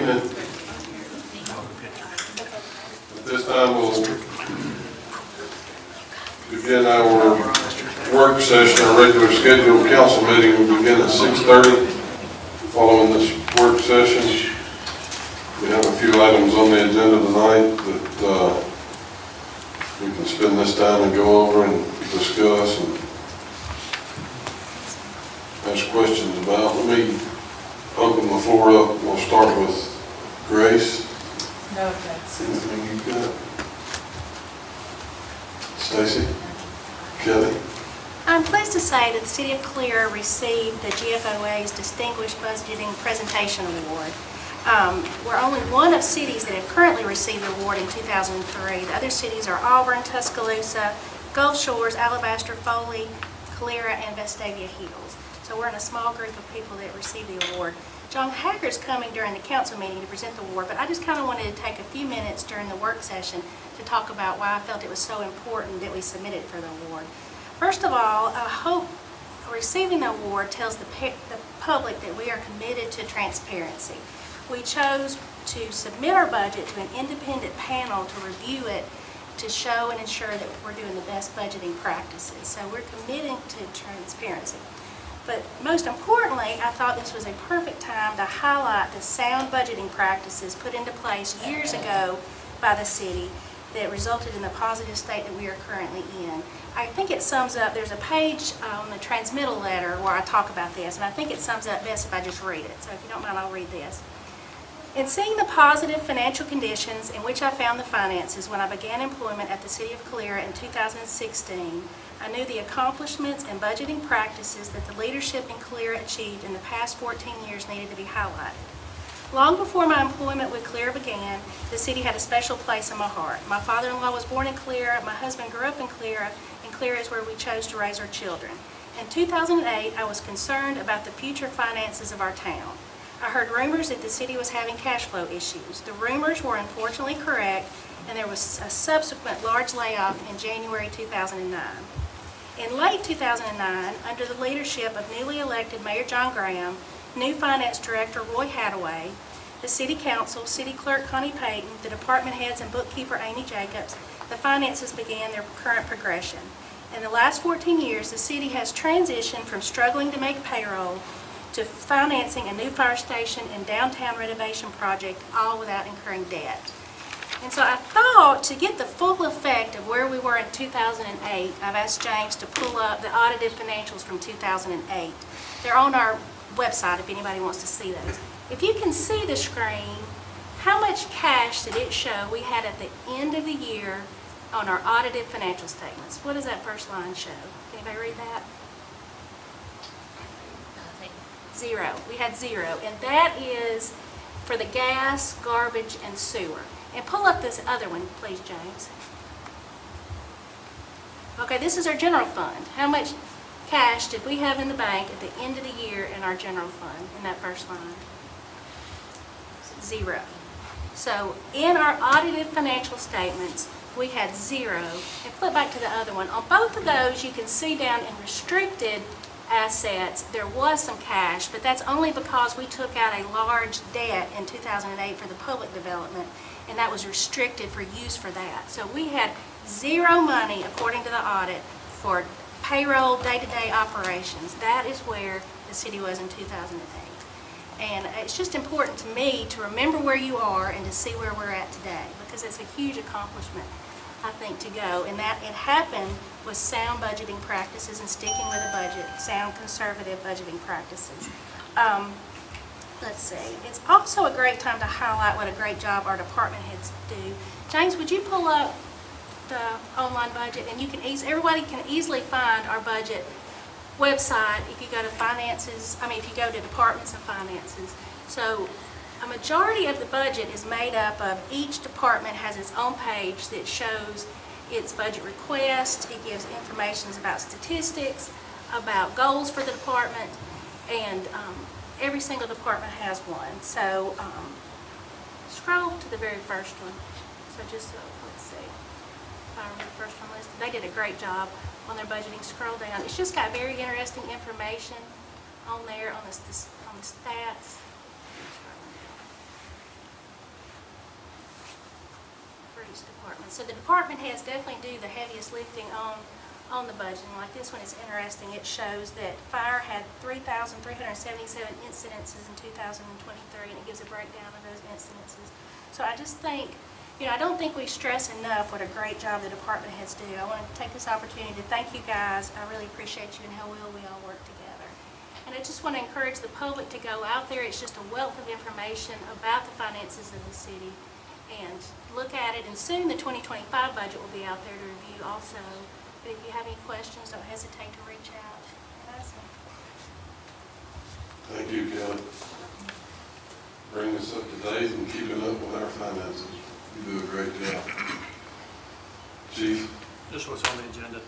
evening. At this time, we'll begin our work session. Our regular scheduled council meeting will begin at 6:30. Following this work session, we have a few items on the agenda tonight that we can spend this time and go over and discuss and ask questions about. Let me open the floor up. We'll start with Grace. No offense. Anything you got? Stacy? Kelly? I'm pleased to say that the City of Clear received the GFOA's Distinguished Budgeting Presentation Award. We're only one of cities that have currently received the award in 2003. The other cities are Auburn, Tuscaloosa, Gulf Shores, Alabaster, Foley, Calera, and Vestavia Hills. So we're in a small group of people that received the award. John Hacker's coming during the council meeting to present the award, but I just kind of wanted to take a few minutes during the work session to talk about why I felt it was so important that we submitted for the award. First of all, I hope receiving the award tells the public that we are committed to transparency. We chose to submit our budget to an independent panel to review it to show and ensure that we're doing the best budgeting practices. So we're committing to transparency. But most importantly, I thought this was a perfect time to highlight the sound budgeting practices put into place years ago by the city that resulted in the positive state that we are currently in. I think it sums up, there's a page on the transmittal letter where I talk about this, and I think it sums up best if I just read it. So if you don't mind, I'll read this. In seeing the positive financial conditions in which I found the finances when I began employment at the City of Calera in 2016, I knew the accomplishments and budgeting practices that the leadership in Calera achieved in the past 14 years needed to be highlighted. Long before my employment with Calera began, the city had a special place in my heart. My father-in-law was born in Calera, my husband grew up in Calera, and Calera is where we chose to raise our children. In 2008, I was concerned about the future finances of our town. I heard rumors that the city was having cash flow issues. The rumors were unfortunately correct, and there was a subsequent large layoff in January 2009. In late 2009, under the leadership of newly elected Mayor John Graham, new Finance Director Roy Hadaway, the City Council, City Clerk Connie Payton, the department heads and bookkeeper Amy Jacobs, the finances began their current progression. In the last 14 years, the city has transitioned from struggling to make payroll to financing a new fire station and downtown renovation project, all without incurring debt. And so I thought, to get the full effect of where we were in 2008, I've asked James to pull up the audited financials from 2008. They're on our website if anybody wants to see those. If you can see the screen, how much cash did it show we had at the end of the year on our audited financial statements? What does that first line show? Can anybody read that? Zero. We had zero, and that is for the gas, garbage, and sewer. And pull up this other one, please, James. Okay, this is our general fund. How much cash did we have in the bank at the end of the year in our general fund in that first line? Zero. So in our audited financial statements, we had zero. And flip back to the other one. On both of those, you can see down in restricted assets, there was some cash, but that's only because we took out a large debt in 2008 for the public development, and that was restricted for use for that. So we had zero money, according to the audit, for payroll, day-to-day operations. That is where the city was in 2008. And it's just important to me to remember where you are and to see where we're at today, because it's a huge accomplishment, I think, to go. And that it happened with sound budgeting practices and sticking with a budget, sound conservative budgeting practices. Let's see. It's also a great time to highlight what a great job our department heads do. James, would you pull up the online budget? And you can everybody can easily find our budget website if you go to finances, if you go to departments and finances. So a majority of the budget is made up of each department has its own page that shows its budget request. It gives information about statistics, about goals for the department, and every single department has one. So scroll to the very first one. So just, let's see, if I remember the first one listed. They did a great job on their budgeting. Scroll down. It's just got very interesting information on there on the stats. each department. So the department heads definitely do the heaviest lifting on the budgeting. Like this one is interesting. It shows that fire had 3,377 incidences in 2023, and it gives a breakdown of those incidences. So I just think, I don't think we stress enough what a great job the department heads do. I want to take this opportunity to thank you guys. I really appreciate you and how well we all work together. And I just want to encourage the public to go out there. It's just a wealth of information about the finances of the city. And look at it. And soon the 2025 budget will be out there to review also. But if you have any questions, don't hesitate to reach out. That's it. Thank you, Kelly. Bringing us up to date and keeping up with our finances. You do a great job. Chief? Just what's on the agenda.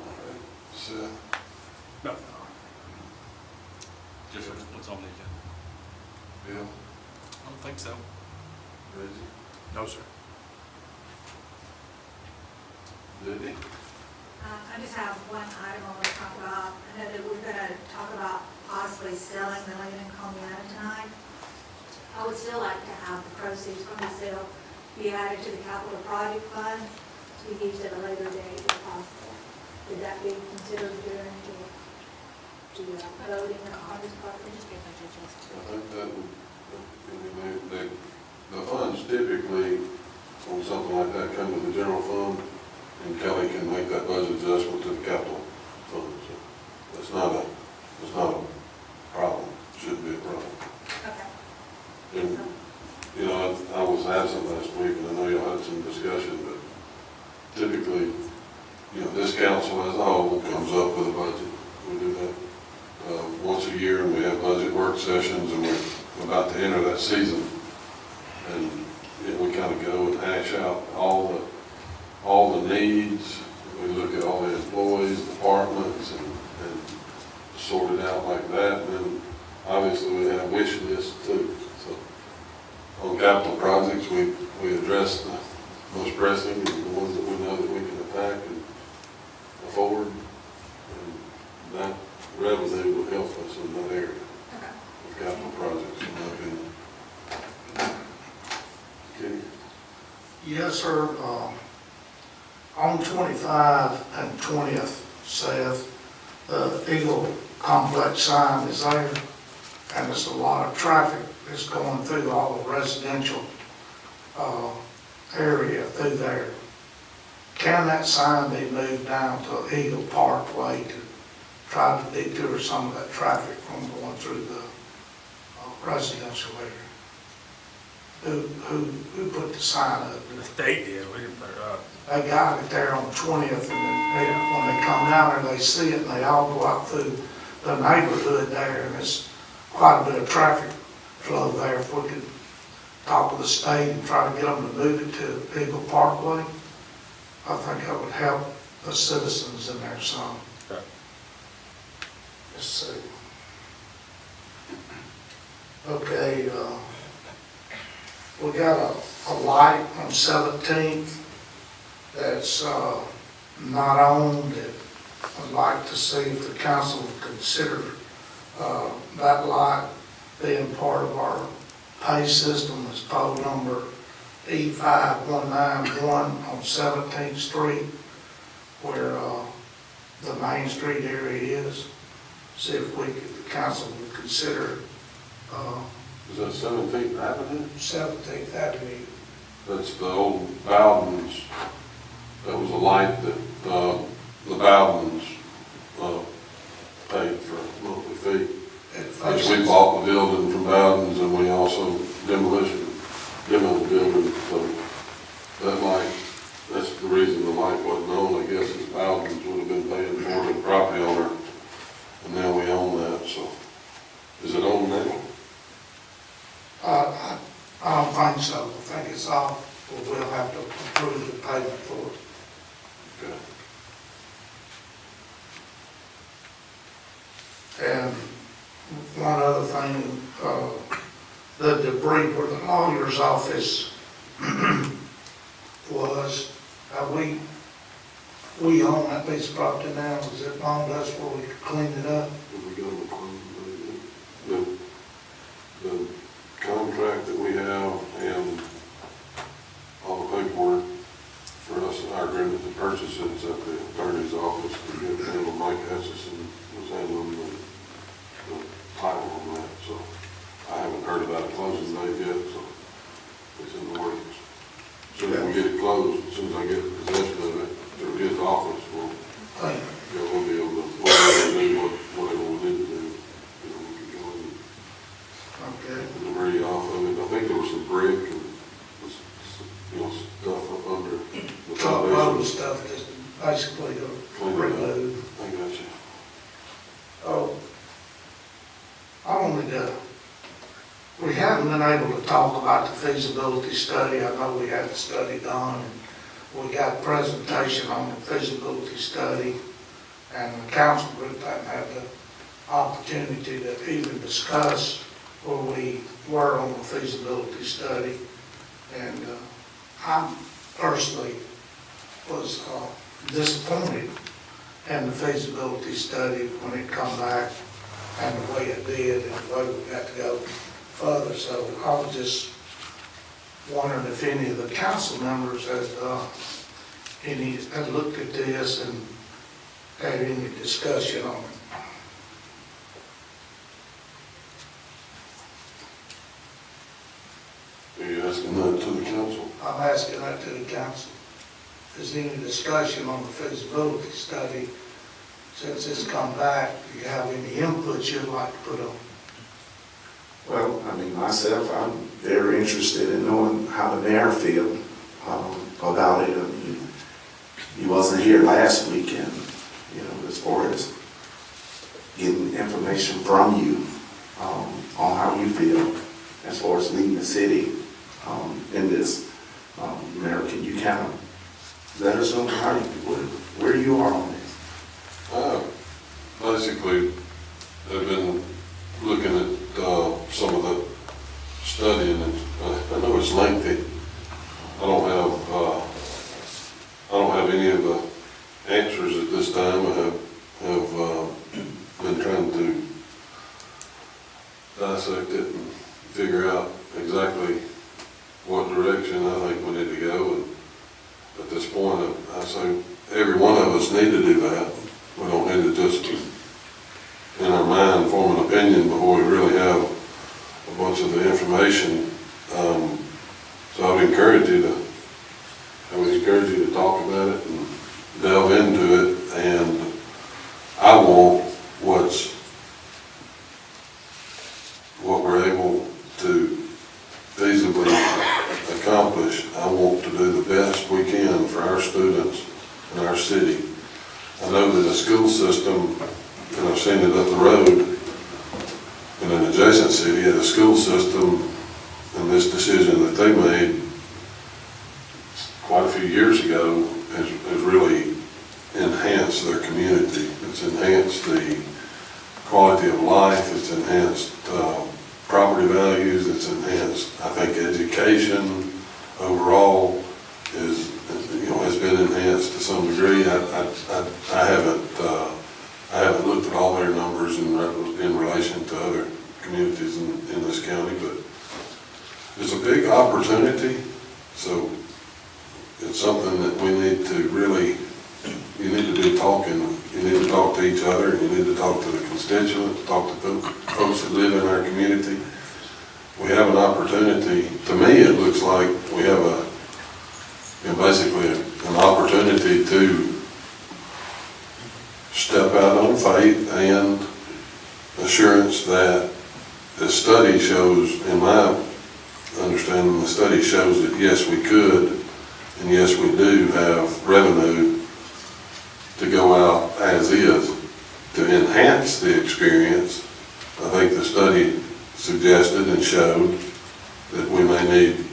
All right. Seth? No. Just what's on the agenda. Bill? I don't think so. Reggie? No, sir. Diddy? I just have one item I want to talk about. I know that we're going to talk about possibly selling the Lincoln and Columbiana tonight. I would still like to have the proceeds from the sale be added to the capital project fund to be used at a later date if possible. Would that be considered during the voting on this property? Just be a budget adjustment. I think that would, the funds typically, on something like that, come to the general fund, and Kelly can make that budget adjustment to the capital fund. So it's not a problem, shouldn't be a problem. Okay. And, I was absent last week, and I know y'all had some discussion, but typically, this council as a whole comes up with a budget. We do that once a year, and we have budget work sessions, and we're about to enter that season. And we kind of go and hash out all the needs. We look at all the employees, departments, and sort it out like that. And then obviously we have wish lists too. So on capital projects, we address the most pressing and the ones that we know that we can attack and afford. And that revenue will help us in that area of capital projects, in my opinion. Okay. Yes, sir. On 25 and 20th, Seth, the Eagle Complex sign is there, and there's a lot of traffic that's going through all the residential area through there. Can that sign be moved down to Eagle Parkway to try to detour some of that traffic from going through the residential area? Who put the sign up? The state did, we didn't put it up. They got it there on 20th, and when they come down there, they see it, and they all go out through the neighborhood there, and it's quite a bit of traffic flow there. If we could talk with the state and try to get them to move it to Eagle Parkway, I think that would help the citizens in there some. Okay. Let's see. Okay, we got a light on 17th that's not on, that I'd like to see if the council would consider that light being part of our pay system. It's pole number E5191 on 17th Street, where the Main Street area is. See if the council would consider Is that 17th Avenue? 17th Avenue. That's the old Bowden's. That was a light that the Bowden's paid for monthly fee. Which we bought the building from Bowden's, and we also demoed the building. So that light, that's the reason the light wasn't on. I guess is Bowden's would have been paying for it, the property owner, and now we own that. So is it on now? I don't think so. I think it's off, but we'll have to approve the payment for it. Okay. And one other thing, the debris where the lawyer's office was, we own that piece of property now. Is it belong to us where we clean it up? Did we go to the contract that we have and all the paperwork understanding on the title on that, so I haven't heard about a closing date yet, so it's in the works. As soon as we get it closed, as soon as I get possession of it, through his office, we'll be able to do whatever we need to do. You know, we can go and Okay. the debris off of it. I think there was some brick and, stuff up under the Top load of foundation. stuff just basically to Clean it up. remove. I got you. Oh, I wanted to, we haven't been able to talk about the feasibility study. I know we had the study done, and we got a presentation on the feasibility study, and the council group hadn't had the opportunity to even discuss where we were on the feasibility study. And I personally was disappointed in the feasibility study when it come back and the way it did and the way we got to go further. So I was just wondering if any of the council members had looked at this and had any discussion on it. Are you asking that to the council? I'm asking that to the council. If there's any discussion on the feasibility study, since it's come back, do you have any input you'd like to put on? Well, I mean, myself, I'm very interested in knowing how the mayor feel about it. I mean, he wasn't here last week, and, as far as getting information from you on how you feel as far as leading the city in this, Mayor, can you kind of let us know where you are on this? Basically, I've been looking at some of the studying, and I know it's lengthy. I don't have any of the answers at this time. I have been trying to dissect it and figure out exactly what direction I think we need to go. And at this point, I say every one of us need to do that. We don't need to just, in our mind, form an opinion before we really have a bunch of the information. So I would encourage you to talk about it and delve into it. And I want what we're able to feasibly accomplish. I want to do the best we can for our students and our city. I know that a school system, and I've seen it up the road in an adjacent city, a school system, and this decision that they made quite a few years ago has really enhanced their community. It's enhanced the quality of life, it's enhanced property values, it's enhanced, I think, education overall has been enhanced to some degree. I haven't looked at all their numbers in relation to other communities in this county, but it's a big opportunity. So it's something that we need to really, you need to do talking. You need to talk to each other, you need to talk to the constituents, talk to the folks that live in our community. We have an opportunity. To me, it looks like we have basically an opportunity to step out on faith and assurance that the study shows, in my understanding, the study shows that yes, we could, and yes, we do have revenue to go out as is to enhance the experience. I think the study suggested and showed that we may need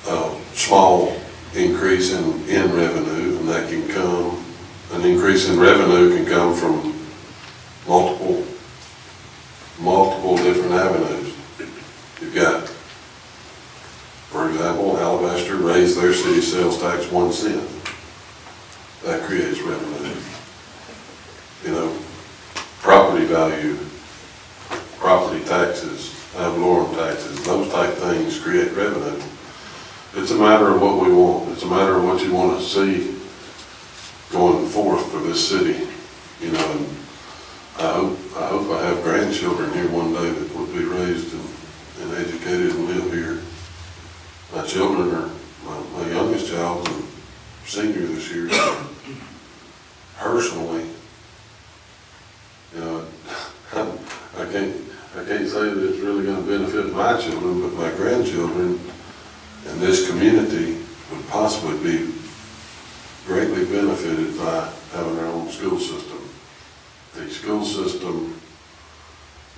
a small increase in revenue, and that can come, an increase in revenue can come from multiple different avenues. You've got, for example, Alabaster raised their city sales tax 1 cent. That creates revenue. Property value, property taxes, ad valorem taxes, those type things create revenue. It's a matter of what we want. It's a matter of what you want to see going forth for this city. And children are, my youngest child's a senior this year. Personally, you know, I can't say that it's really gonna benefit my children, but my grandchildren and this community would possibly be greatly benefited by having their own school system. The school system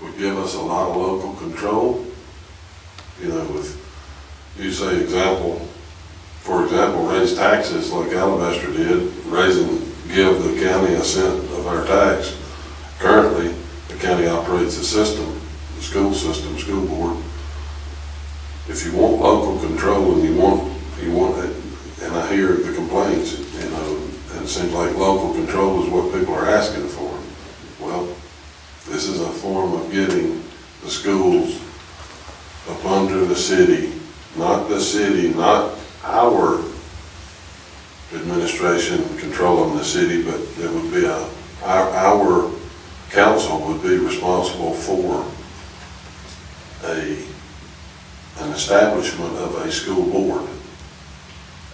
would give us a lot of local control. You know, with, you say for example, raise taxes like Alabaster did, give the county a cent of our tax. Currently, the county operates a system, the school system, school board. If you want local control and you want it, and I hear the complaints, you know, and it seems like local control is what people are asking for. Well, this is a form of getting the schools up under the city, not our administration controlling the city, but it would be our council would be responsible for an establishment of a school board.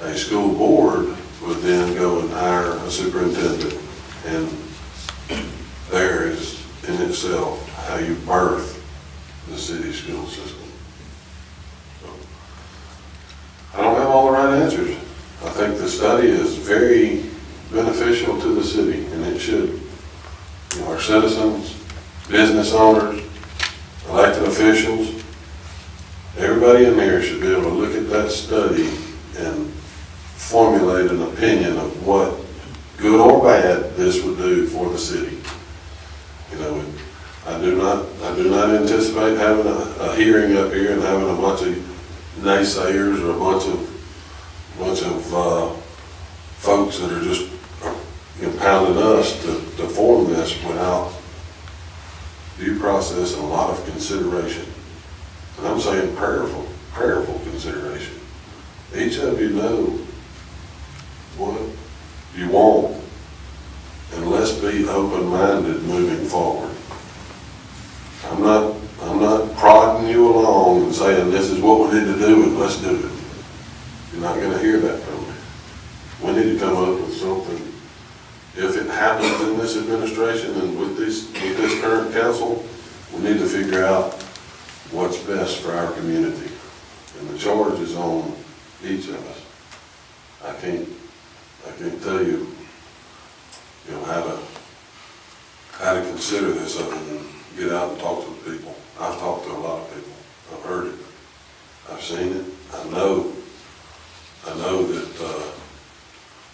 A school board would then go and hire a superintendent, and there is in itself how you birth the city school system. So, I don't have all the right answers. I think the study is very beneficial to the city, and it should. You know, our citizens, business owners, elected officials, everybody in there should be able to look at that study and formulate an opinion of what, good or bad, this would do for the city. You know, I do not anticipate having a hearing up here and having a bunch of naysayers or a bunch of folks that are just impounding us to form this without due process and a lot of consideration. And I'm saying prayerful consideration. Each of you know what you want, and let's be open-minded moving forward. I'm not prodding you along and saying this is what we need to do and let's do it. You're not going to hear that from me. We need to come up with something. If it happens in this administration and with this current council, we need to figure out what's best for our community. And the charge is on each of us. I can't tell you, how to consider this other than get out and talk to the people. I've talked to a lot of people. I've heard it. I've seen it. I know that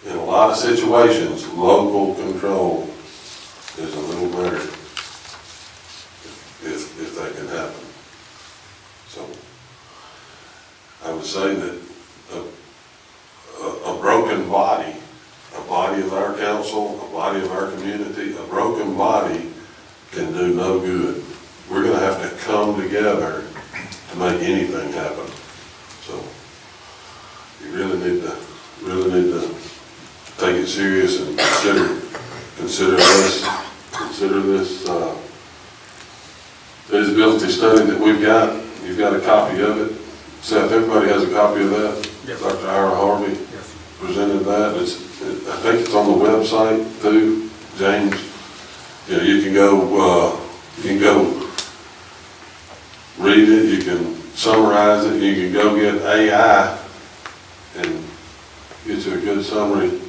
in a lot of situations, local control is a little better if that can happen. So I would say that a broken body, a body of our council, a body of our community, a broken body can do no good. We're going to have to come together to make anything happen. So you really need to take it serious and consider this feasibility study that we've got. You've got a copy of it. Seth, everybody has a copy of that? Yes. Dr. Ira Harvey Yes. presented that. I think it's on the website too, James. You know, you can go read it, you can summarize it, you can go get AI and get you a good summary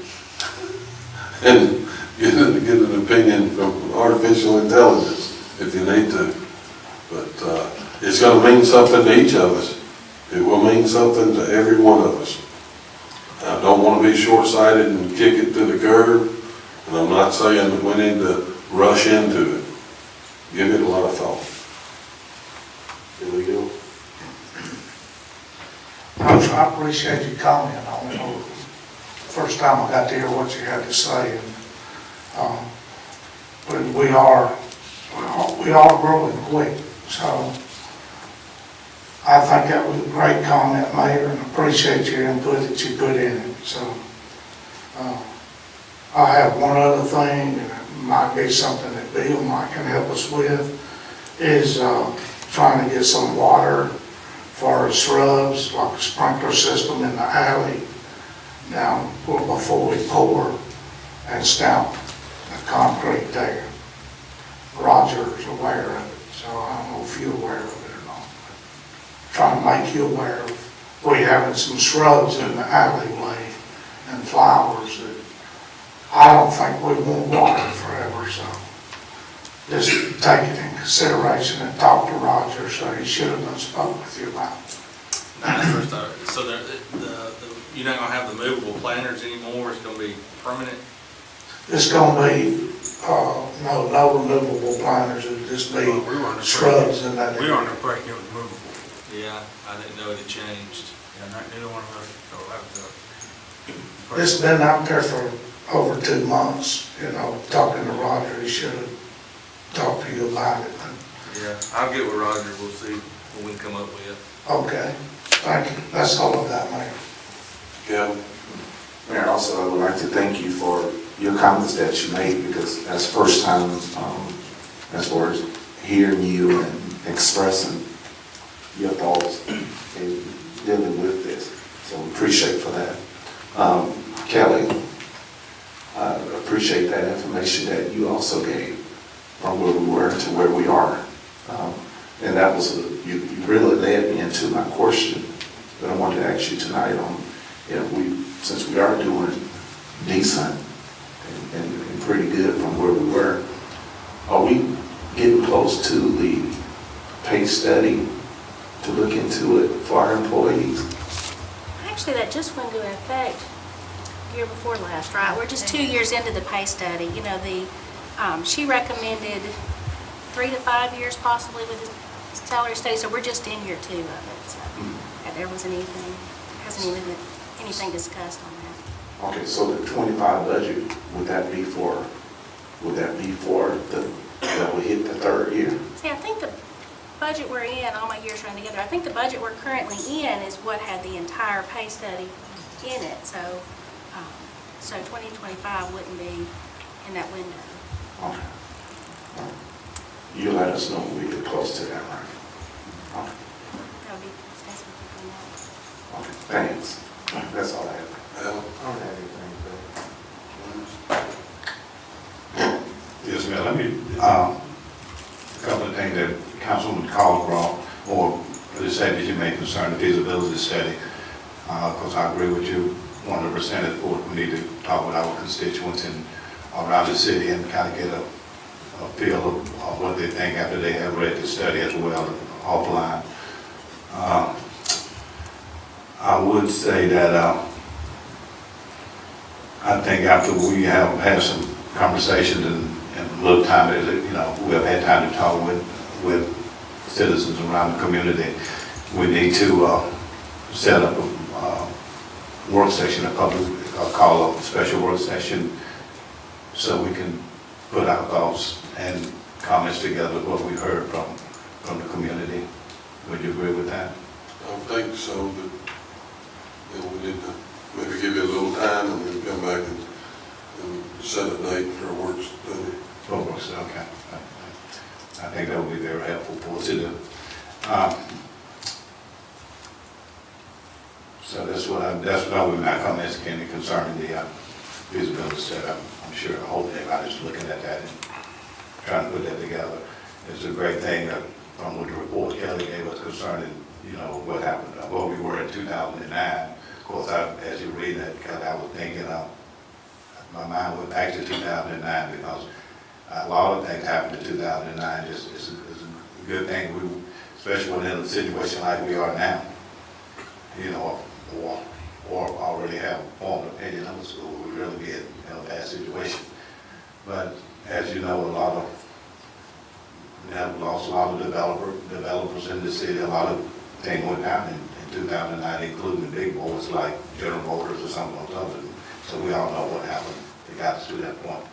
and get an opinion from artificial intelligence if you need to. But it's going to mean something to each of us. It will mean something to every one of us. I don't want to be short-sighted and kick it to the curb, and I'm not saying that we need to rush into it. Give it a lot of thought. Here we go. I appreciate you commenting on it. First time I got to hear what you had to say, and but we are growing quick. So I think that was a great comment, Mayor, and appreciate your input that you put in it. So I have one other thing, and it might be something that Bill might can help us with, is trying to get some water far as shrubs, like a sprinkler system in the alley, down before we pour and stamp the concrete there. Roger's aware of it, so I don't know if you're aware of it or not. Trying to make you aware of, we having some shrubs in the alleyway and flowers that I don't think we won't water forever, so just take it in consideration and talk to Roger, so he should have been spoke with you about it. So you're not gonna have the movable planters anymore, it's gonna be permanent? It's gonna be, no removable planters, it'll just be Well, we were under the shrubs in that. We were under the impression it was movable. Yeah, I didn't know it had changed. Yeah, neither one of us, so that was It's been out there for over 2 months, talking to Roger, he should have talked to you about it. Yeah, I'll get with Roger, we'll see what we can come up with. Okay, thank you, that's all of that, Mayor. Kevin? Mayor, also, I would like to thank you for your comments that you made, because that's the first time, as far as hearing you and expressing your thoughts and dealing with this. So we appreciate for that. Kelly, I appreciate that information that you also gave from where we were to where we are. And that was, you really led me into my question that I wanted to ask you tonight on, since we are doing decent and pretty good from where we were, are we getting close to the pay study to look into it for our employees? Actually, that just went into effect year before last, right? We're just 2 years into the pay study. She recommended 3 to 5 years possibly with the salary study, so we're just in year 2 of it. So there wasn't hasn't even been anything discussed on that. Okay, so the 25 budget, would that be for that will hit the 3rd year? See, I think the budget we're in, all my years run together, I think the budget we're currently in is what had the entire pay study in it. So 2025 wouldn't be in that window. Okay. You let us know when we get close to that, right? Okay, That would be, that's what okay, thanks. That's all I have. Al? I don't have anything, Yes, ma'am. Let me, a couple of things that Councilman Collins brought, or the statement you made concerning the feasibility study. Because I agree with you 100%. We need to talk with our constituents and around the city and kind of get a feel of what they think after they have read the study as well, offline. I would say that I think after we have had some conversations and a little time, we have had time to talk with citizens around the community, we need to set up a work session, call a special work session, so we can put our thoughts and comments together, what we heard from the community. Would you agree with that? I think so, but, we need to maybe give you a little time and then come back and set a date for a work study. Okay. I think that would be very helpful for us to do. So that's what we my comments came concerning the feasibility study. I'm sure, I hope everybody's looking at that and trying to put that together. It's a great thing that from what the report Kelly gave us concerning, what happened, where we were in 2009. Of course, as you read that, Kelly, I was thinking, my mind went back to 2009 because a lot of things happened in 2009. It's a good thing, especially when in a situation like we are now, or already have a formed opinion of the school, we really be in a bad situation. But as you know, we have lost a lot of developers in the city. A lot of things went down in 2009, including the big boys like General Motors or some of those others. So we all know what happened. It got us to that point.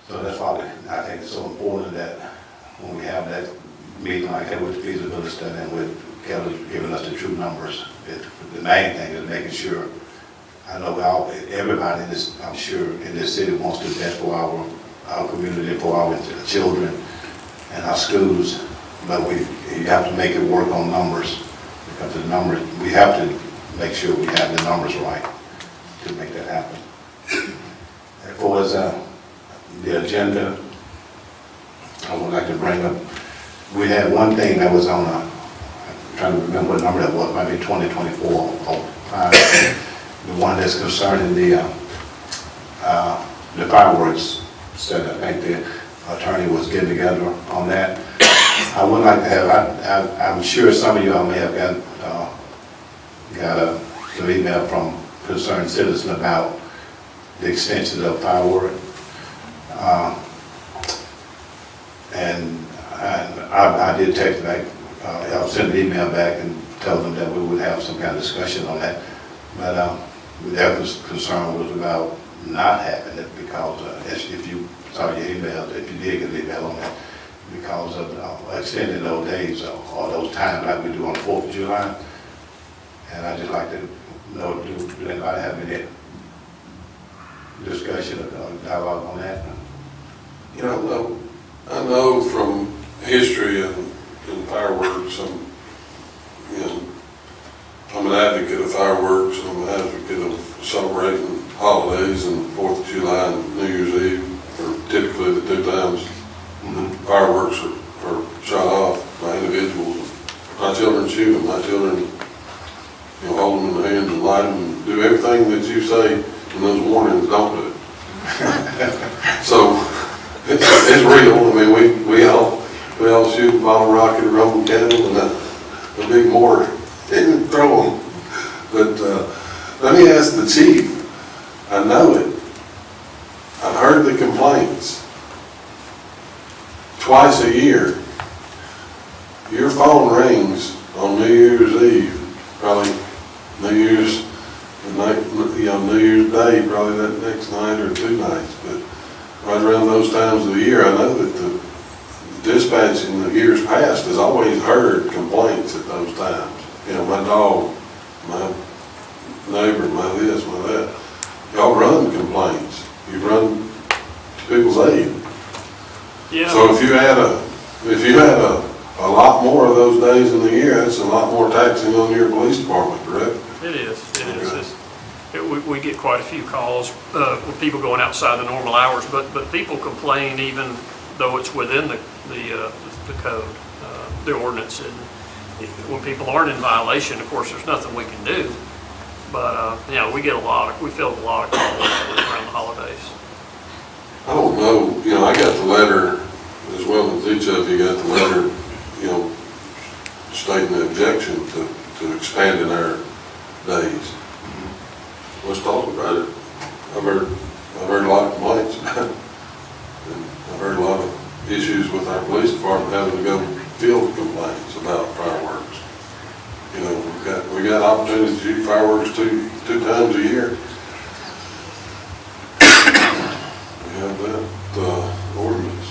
So that's why I think it's so important that when we have that meeting like that with the feasibility study and with Kelly giving us the true numbers, the main thing is making sure, I know everybody in this, I'm sure in this city wants the best for our community, for our children and our schools. but you have to make it work on numbers, because the numbers, we have to make sure we have the numbers right to make that happen. As far as the agenda, I would like to bring up, we had one thing that was on I'm trying to remember what number that was, maybe 2024, the one that's concerning the fireworks stuff. I think the attorney was getting together on that. I would like to have, I'm sure some of y'all may have got some email from concerned citizen about the extension of fireworks. And I did text back, I sent an email back and tell them that we would have some kind of discussion on that. But their concern was about not having it because if you saw your email, if you did get an email on that, because of extending those days or those times like we do on the 4th of July. And I'd just like to know, do anybody have any discussion or dialogue on that? You know, I know from history and fireworks, I'm an advocate of fireworks, I'm an advocate of celebrating holidays, and 4th of July and New Year's Eve are typically the two times fireworks are shot off by individuals. My children shoot them, my children hold them in their hands and light them and do everything that you say in those warnings, don't do it. So, it's real. I mean, we all shoot a bottle rocket, a Roman candle, and a big mortar and throw them. But let me ask the chief. I know it. I've heard the complaints. Twice a year, your phone rings on New Year's Eve, probably New Year's Day, probably that next night or 2 nights, but right around those times of the year, I know that the dispatch in the years past has always heard complaints at those times. My dog, my neighbor, my this, my that. Y'all run complaints. You run to people's aid. Yeah. So if you had a lot more of those days in the year, that's a lot more taxing on your police department, correct? It is. We get quite a few calls with people going outside the normal hours, but people complain even though it's within the code, the ordinance. And when people aren't in violation, of course, there's nothing we can do. But we field a lot of calls around the holidays. I don't know, I got the letter, as well as each of you got the letter, stating the objection to expanding our days. Let's talk about it. I've heard a lot of complaints about it. And I've heard a lot of issues with our police department having to go field complaints about fireworks. We got opportunities to shoot fireworks two times a year. We have that ordinance.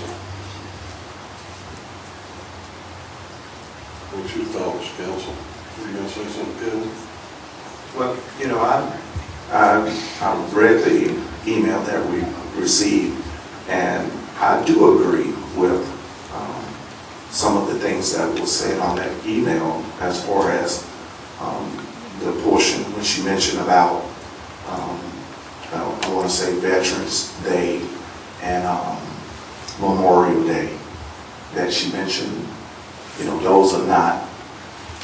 What's your thoughts, council? Were you gonna say something, Kevin? Well, I read the email that we received, and I do agree with some of the things that was said on that email as far as the portion when she mentioned about, I want to say Veterans Day and Memorial Day, that she mentioned, those are not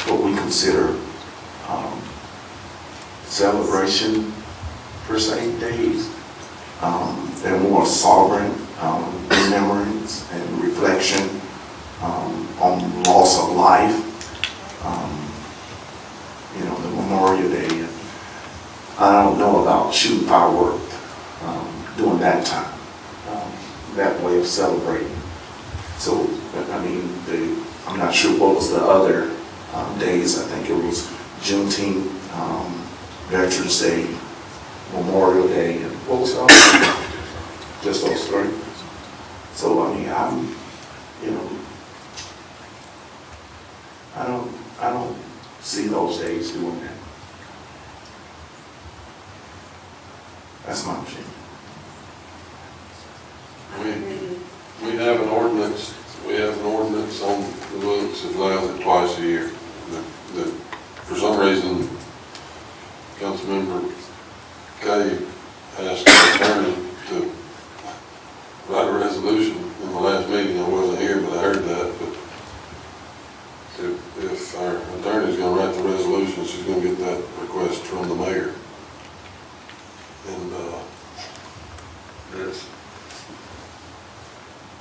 what we consider celebration per se days. They're more sovereign remembrance and reflection on loss of life. The Memorial Day. I don't know about shooting fireworks during that time, that way of celebrating. So, I'm not sure what was the other days. I think it was Juneteenth, Veterans Day, Memorial Day, and what was the other? Just those 3. So, I don't see those days doing that. That's my opinion. We have an ordinance on the ordinance that allows it twice a year. That for some reason, Councilmember Kay asked the attorney to write a resolution in the last meeting. I wasn't here, but I heard that. But if our attorney's gonna write the resolution, she's gonna get that request from the mayor. And,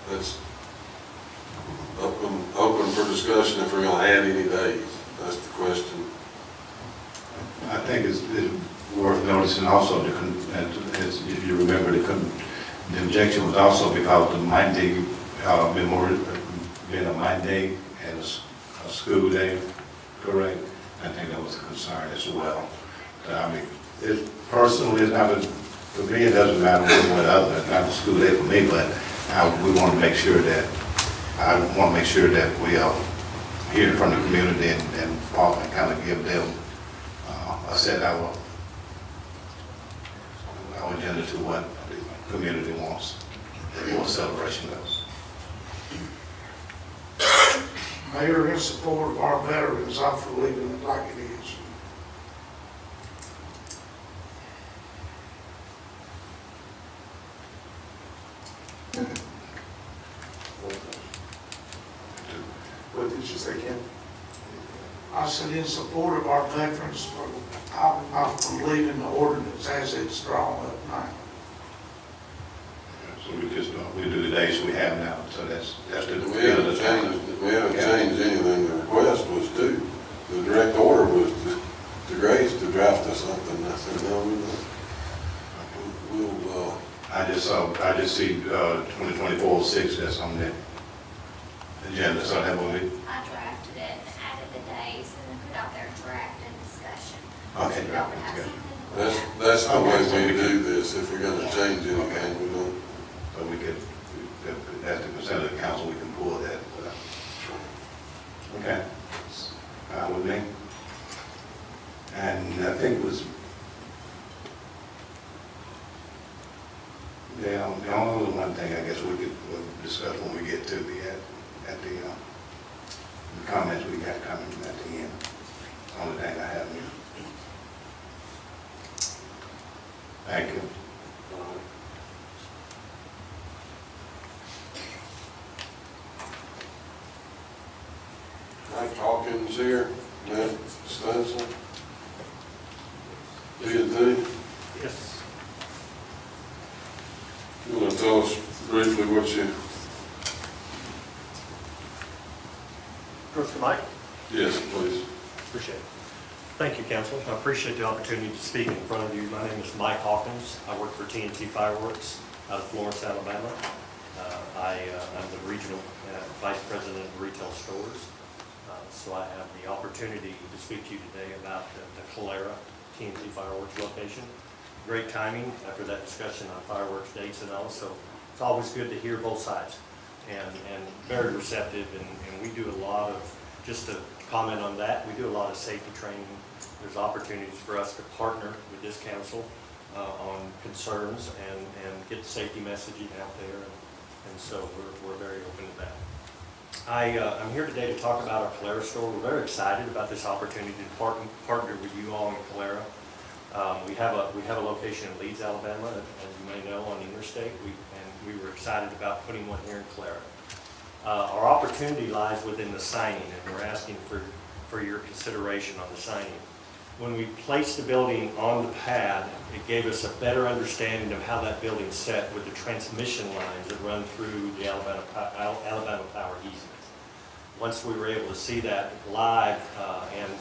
that's open for discussion if we're gonna add any days. That's the question. I think it's worth noticing also, as if you remember, the objection was also because the Monday, Memorial, being a Monday and a school day, correct? I think that was a concern as well. I mean, it personally, it's not, for me, it doesn't matter one way or the other, it's not a school day for me, but we want to make sure that, I want to make sure that we are hearing from the community and kind of give them set our agenda to what the community wants for celebration of. Mayor, in support of our veterans, I'm for leaving it like it is. What did you say, Ken? I said in support of our veterans, I'm for leaving the ordinance as it's drawn up now. So we do the days we have now, so that's the. We haven't changed anything. The request was the direct order was to Grace to draft us something. I said, no, we'll I just see 2024-06 that's on the agenda, so that will be. I drafted it and added the days and then put out there draft and discussion. Okay, So y'all would have good. something. that's the way we do this. If we're gonna change anything, we don't. So we could, as the consent of the council, we can pull that. Okay. With me. And I think it was, the only one thing I guess we'll discuss when we get to the comments we got coming at the end. Only thing I have here. Thank you. Mike Hawkins here, Matt Stetson, P&T. Yes. You want to tell us briefly what you? First, Mike. Yes, please. Appreciate it. Thank you, Council. I appreciate the opportunity to speak in front of you. My name is Mike Hawkins. I work for TNT Fireworks out of Florence, Alabama. I'm the regional vice president of retail stores. So I have the opportunity to speak to you today about the Calera TNT Fireworks location. Great timing after that discussion on fireworks dates and all. So it's always good to hear both sides and very receptive. And we do a lot of, just to comment on that, we do a lot of safety training. There's opportunities for us to partner with this council on concerns and get the safety messaging out there. And so we're very open to that. I'm here today to talk about our Calera store. We're very excited about this opportunity to partner with you all in Calera. We have a location in Leeds, Alabama, as you may know, on the interstate. We were excited about putting one here in Calera. Our opportunity lies within the signing, and we're asking for your consideration on the signing. When we placed the building on the pad, it gave us a better understanding of how that building's set with the transmission lines that run through the Alabama Power easement. Once we were able to see that live and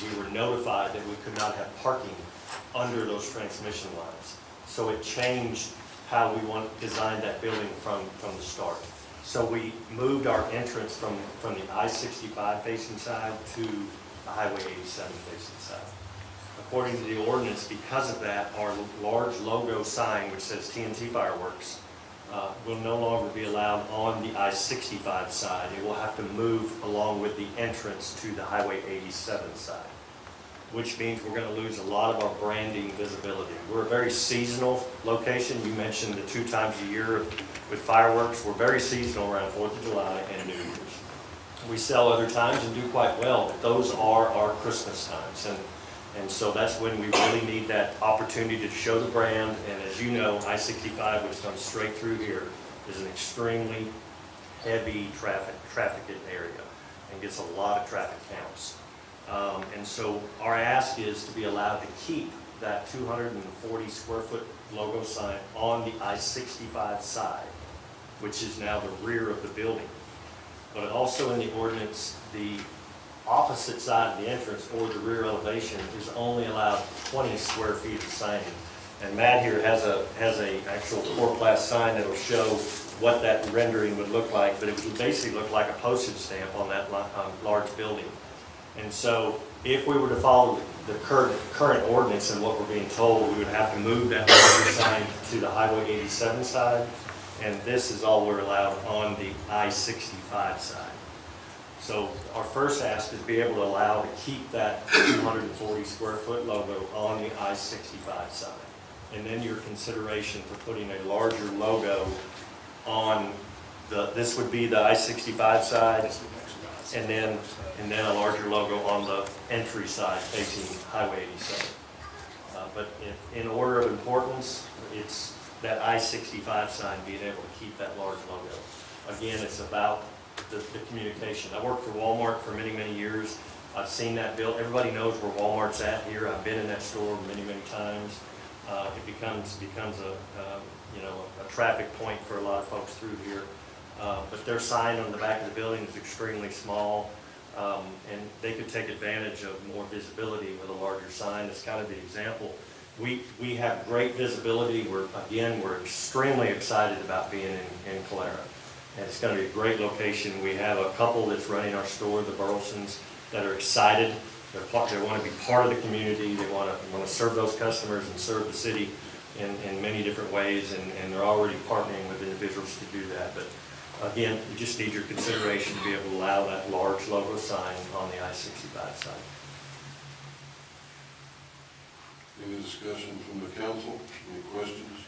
we were notified that we could not have parking under those transmission lines. So it changed how we designed that building from the start. So we moved our entrance from the I-65 facing side to the Highway 87 facing side. According to the ordinance, because of that, our large logo sign, which says TNT Fireworks, will no longer be allowed on the I-65 side. It will have to move along with the entrance to the Highway 87 side, which means we're going to lose a lot of our branding visibility. We're a very seasonal location. You mentioned the 2 times a year with fireworks. We're very seasonal around 4th of July and New Year's. We sell other times and do quite well, but those are our Christmas times. And so that's when we really need that opportunity to show the brand. And as you know, I-65, which comes straight through here, is an extremely heavy trafficked area and gets a lot of traffic counts. And so our ask is to be allowed to keep that 240 square foot logo sign on the I-65 side, which is now the rear of the building. But also in the ordinance, the opposite side of the entrance or the rear elevation is only allowed 20 square feet of signing. And Matt here has a actual core class sign that'll show what that rendering would look like, but it would basically look like a postage stamp on that large building. And so if we were to follow the current ordinance and what we're being told, we would have to move that larger sign to the Highway 87 side, and this is all we're allowed on the I-65 side. So our first ask is be able to allow to keep that 240 square foot logo on the I-65 side. And then your consideration for putting a larger logo on this would be the I-65 side, and then a larger logo on the entry side facing Highway 87. But in order of importance, it's that I-65 sign being able to keep that large logo. Again, it's about the communication. I worked for Walmart for many, many years. I've seen that built. Everybody knows where Walmart's at here. I've been in that store many, many times. It becomes a traffic point for a lot of folks through here. But their sign on the back of the building is extremely small, and they could take advantage of more visibility with a larger sign. That's kind of the example. We have great visibility. We're extremely excited about being in Calera. And it's going to be a great location. We have a couple that's running our store, the Burlesons, that are excited. They want to be part of the community. They want to serve those customers and serve the city in many different ways, and they're already partnering with individuals to do that. But again, we just need your consideration to be able to allow that large logo sign on the I-65 side. Any discussion from the council? Any questions?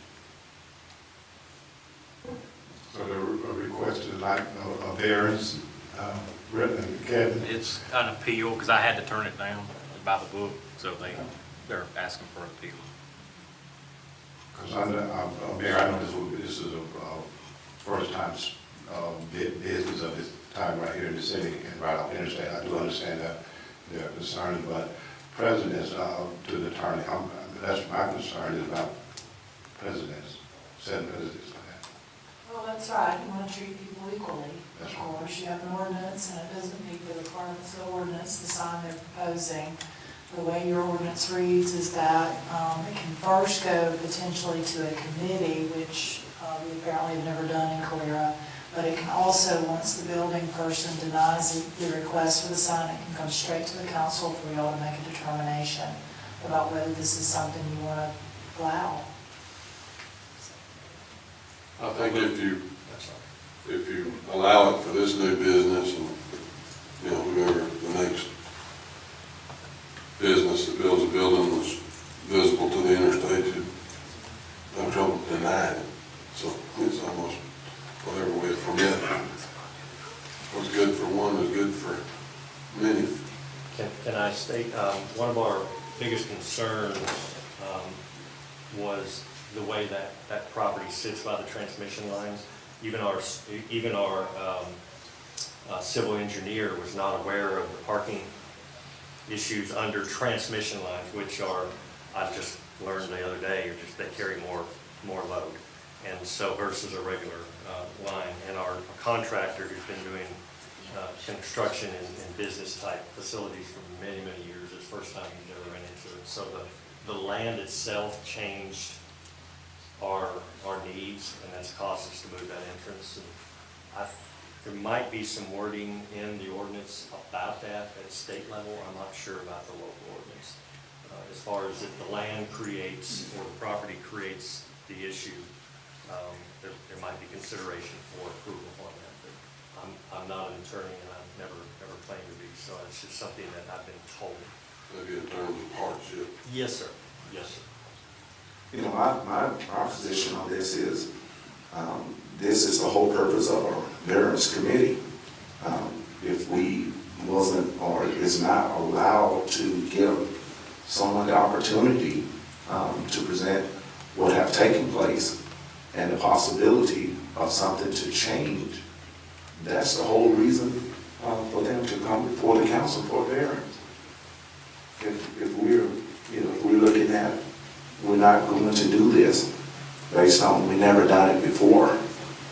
So the request is like a variance, Kevin? It's an appeal, because I had to turn it down by the book, so they're asking for an appeal. Because Mayor, I know this is a first time business of this time right here in the city and right off the interstate. I do understand that they're concerned, but precedence to the attorney, that's my concern is about precedence, setting precedence like that. Well, that's right, you want to treat people equally. That's Of right. course, you have an ordinance, and it doesn't meet the requirements of the ordinance, the sign they're proposing. The way your ordinance reads is that it can first go potentially to a committee, which we apparently have never done in Calera, but it can also, once the building person denies the request for the sign, it can come straight to the council for y'all to make a determination about whether this is something you want to allow. I think if you allow it for this new business and, whoever the next business that builds a building was visible to the interstate, you'd no trouble denying it. So it's almost whatever way it from it. What's good for one is good for many. Can I state, one of our biggest concerns was the way that property sits by the transmission lines. Even our civil engineer was not aware of the parking issues under transmission lines, which are, I just learned the other day, they carry more load. And so versus a regular line. And our contractor who's been doing construction in business type facilities for many, many years, it's the first time he's ever run into it. So the land itself changed our needs, and that's caused us to move that entrance. And there might be some wording in the ordinance about that at state level. I'm not sure about the local ordinance. As far as if the land creates or the property creates the issue, there might be consideration for approval on that. But I'm not an attorney, and I've never claimed to be, so it's just something that I've been told. Maybe in terms of hardship. Yes, sir. Yes, sir. My position on this is the whole purpose of our variance committee. If is not allowed to give someone the opportunity to present what have taken place and the possibility of something to change, that's the whole reason for them to come before the council for variance. If we're looking at, we're not going to do this based on we never done it before,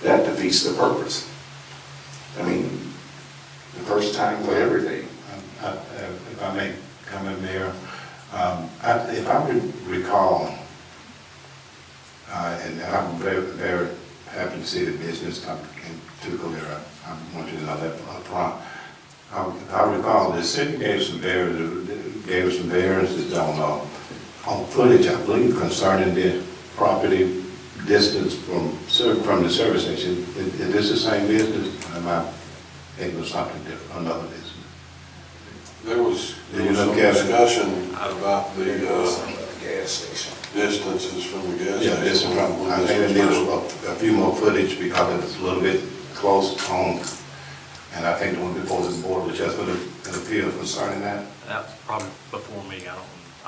that defeats the purpose. I mean, the first time for everything. If I may comment, Mayor, if I recall, and I'm very happy to see the business come into Calera, I want you to know that up front. If I recall, the city gave some variances on footage, I believe, concerning the property distance from the service station. Is this the same business? Am I thinking of something different, another business? There was Did you some look at it? discussion about the Gas station. distances from the gas Yeah, station. this is from, I think it needs a few more footage because it's a little bit close home. And I think the one before the board was just going to appeal concerning that. That's probably before me, I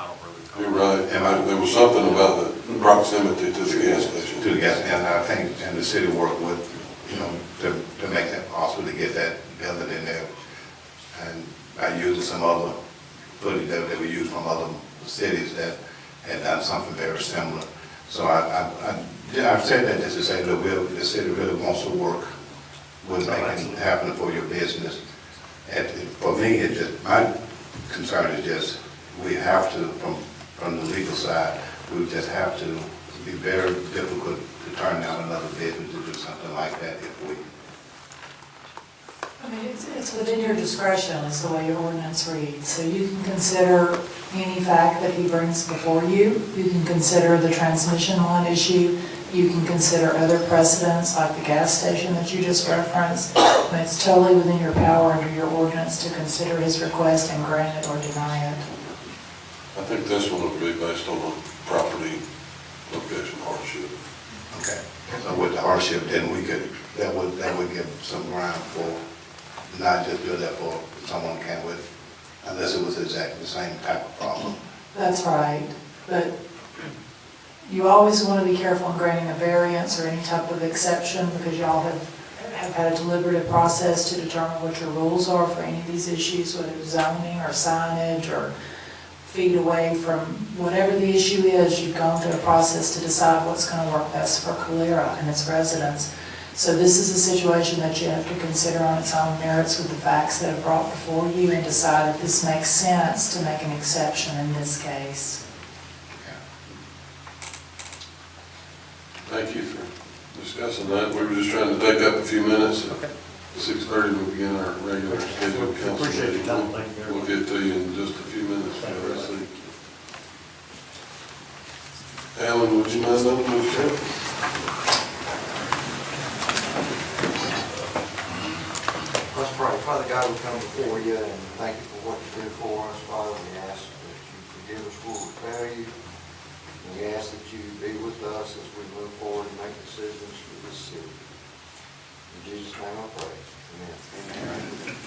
don't really recall. You're right, there was something about the proximity to the gas station. To the gas, and I think, and the city worked with, to make that possible, to get that building in there. And by using some other footage that we used from other cities that had done something very similar. So I've said that just to say that the city really wants to work with making it happen for your business. And for me, my concern is just, we have to, from the legal side, we just have to be very difficult to turn down another business to do something like that if we. I mean, it's within your discretion, is the way your ordinance reads. So you can consider any fact that he brings before you. You can consider the transmission line issue. You can consider other precedents like the gas station that you just referenced. I mean, it's totally within your power under your ordinance to consider his request and grant it or deny it. I think this one would be based on a property location hardship. Okay. So with the hardship, then that would give some ground for not just do that for someone can with, unless it was exactly the same type of problem. That's right, but you always want to be careful in granting a variance or any type of exception because y'all have had a deliberative process to determine what your rules are for any of these issues, whether it's zoning or signage or feet away from whatever the issue is. You've gone through a process to decide what's going to work best for Calera and its residents. So this is a situation that you have to consider on its own merits with the facts that are brought before you and decide if this makes sense to make an exception in this case. Thank you for discussing that. We were just trying to take up a few minutes. At 6:30 we begin our regular scheduled council Appreciate your meeting. time. Thank you very We'll much. get to you in just a few minutes. Alan, would you mind opening the show? Let's pray. Father God, we come before you and thank you for what you do for us. Father, we ask that you forgive us where we fail you. And we ask that you be with us as we move forward and make decisions for this city. In Jesus' name I pray. Amen.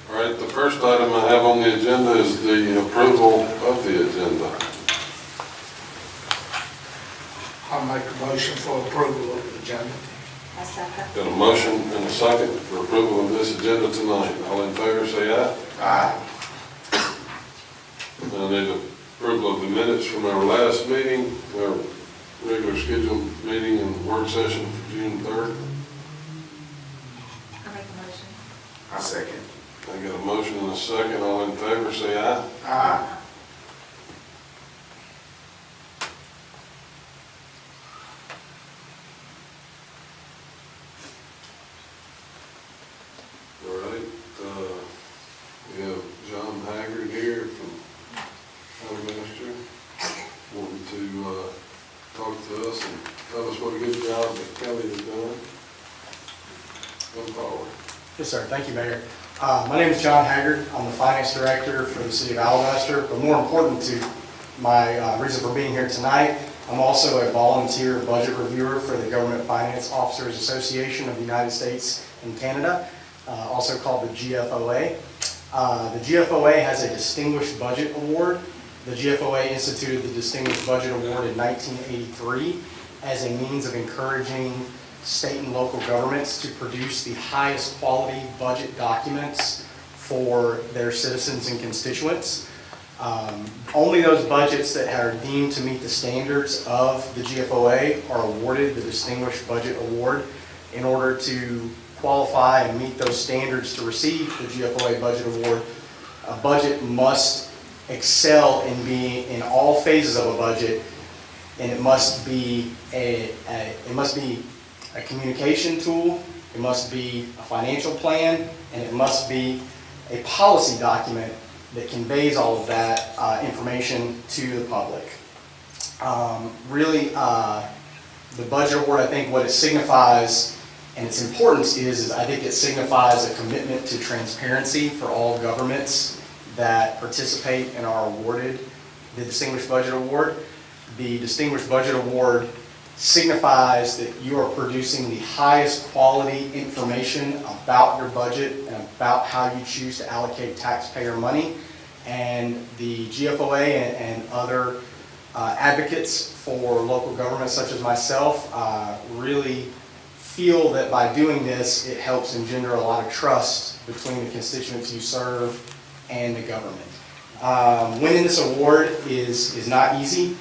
All right, the first item I have on the agenda is the approval of the agenda. I'll make a motion for approval of the agenda. I second. Got a motion and a second for approval of this agenda tonight. All in favor, say aye. Aye. I need approval of the minutes from our last meeting, our regular scheduled meeting and work session for June 3rd. I make a motion. I second. I got a motion and a second. All in favor, say aye. Aye. All right, we have John Haggard here from Alabaster, wanting to talk to us and tell us what a good job that Kelly has done. Come forward. Yes, sir. Thank you, Mayor. My name is John Haggard. I'm the Finance Director for the City of Alabaster, but more important to my reason for being here tonight, I'm also a volunteer budget reviewer for the Government Finance Officers Association of the United States and Canada, also called the GFOA. The GFOA has a Distinguished Budget Award. The GFOA instituted the Distinguished Budget Award in 1983 as a means of encouraging state and local governments to produce the highest quality budget documents for their citizens and constituents. Only those budgets that are deemed to meet the standards of the GFOA are awarded the Distinguished Budget Award. In order to qualify and meet those standards to receive the GFOA Budget Award, a budget must excel in being in all phases of a budget, and it must be a communication tool, it must be a financial plan, and it must be a policy document that conveys all of that information to the public. Really, the budget award, I think what it signifies and its importance is I think it signifies a commitment to transparency for all governments that participate and are awarded the Distinguished Budget Award. The Distinguished Budget Award signifies that you are producing the highest quality information about your budget and about how you choose to allocate taxpayer money. And the GFOA and other advocates for local government, such as myself, really feel that by doing this, it helps engender a lot of trust between the constituents you serve and the government. Winning this award is not easy.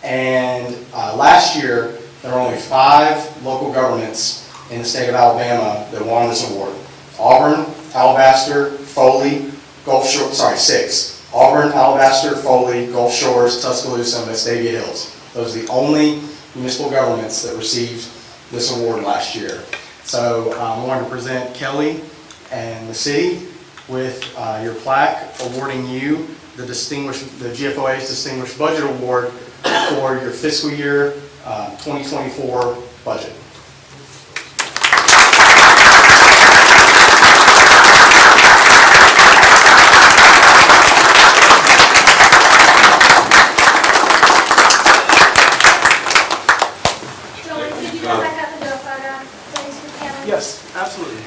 And last year, there were only 5 local governments in the state of Alabama that won this award. Auburn, Alabaster, Foley, Gulf Shores, 6. Auburn, Alabaster, Foley, Gulf Shores, Tuscaloosa, and Vestavia Hills. Those are the only municipal governments that received this award last year. So I wanted to present Kelly and the city with your plaque awarding you the GFOA's Distinguished Budget Award for your fiscal year 2024 budget. Joey, could you go back up and do a photo, please, with Kelly? Yes, absolutely.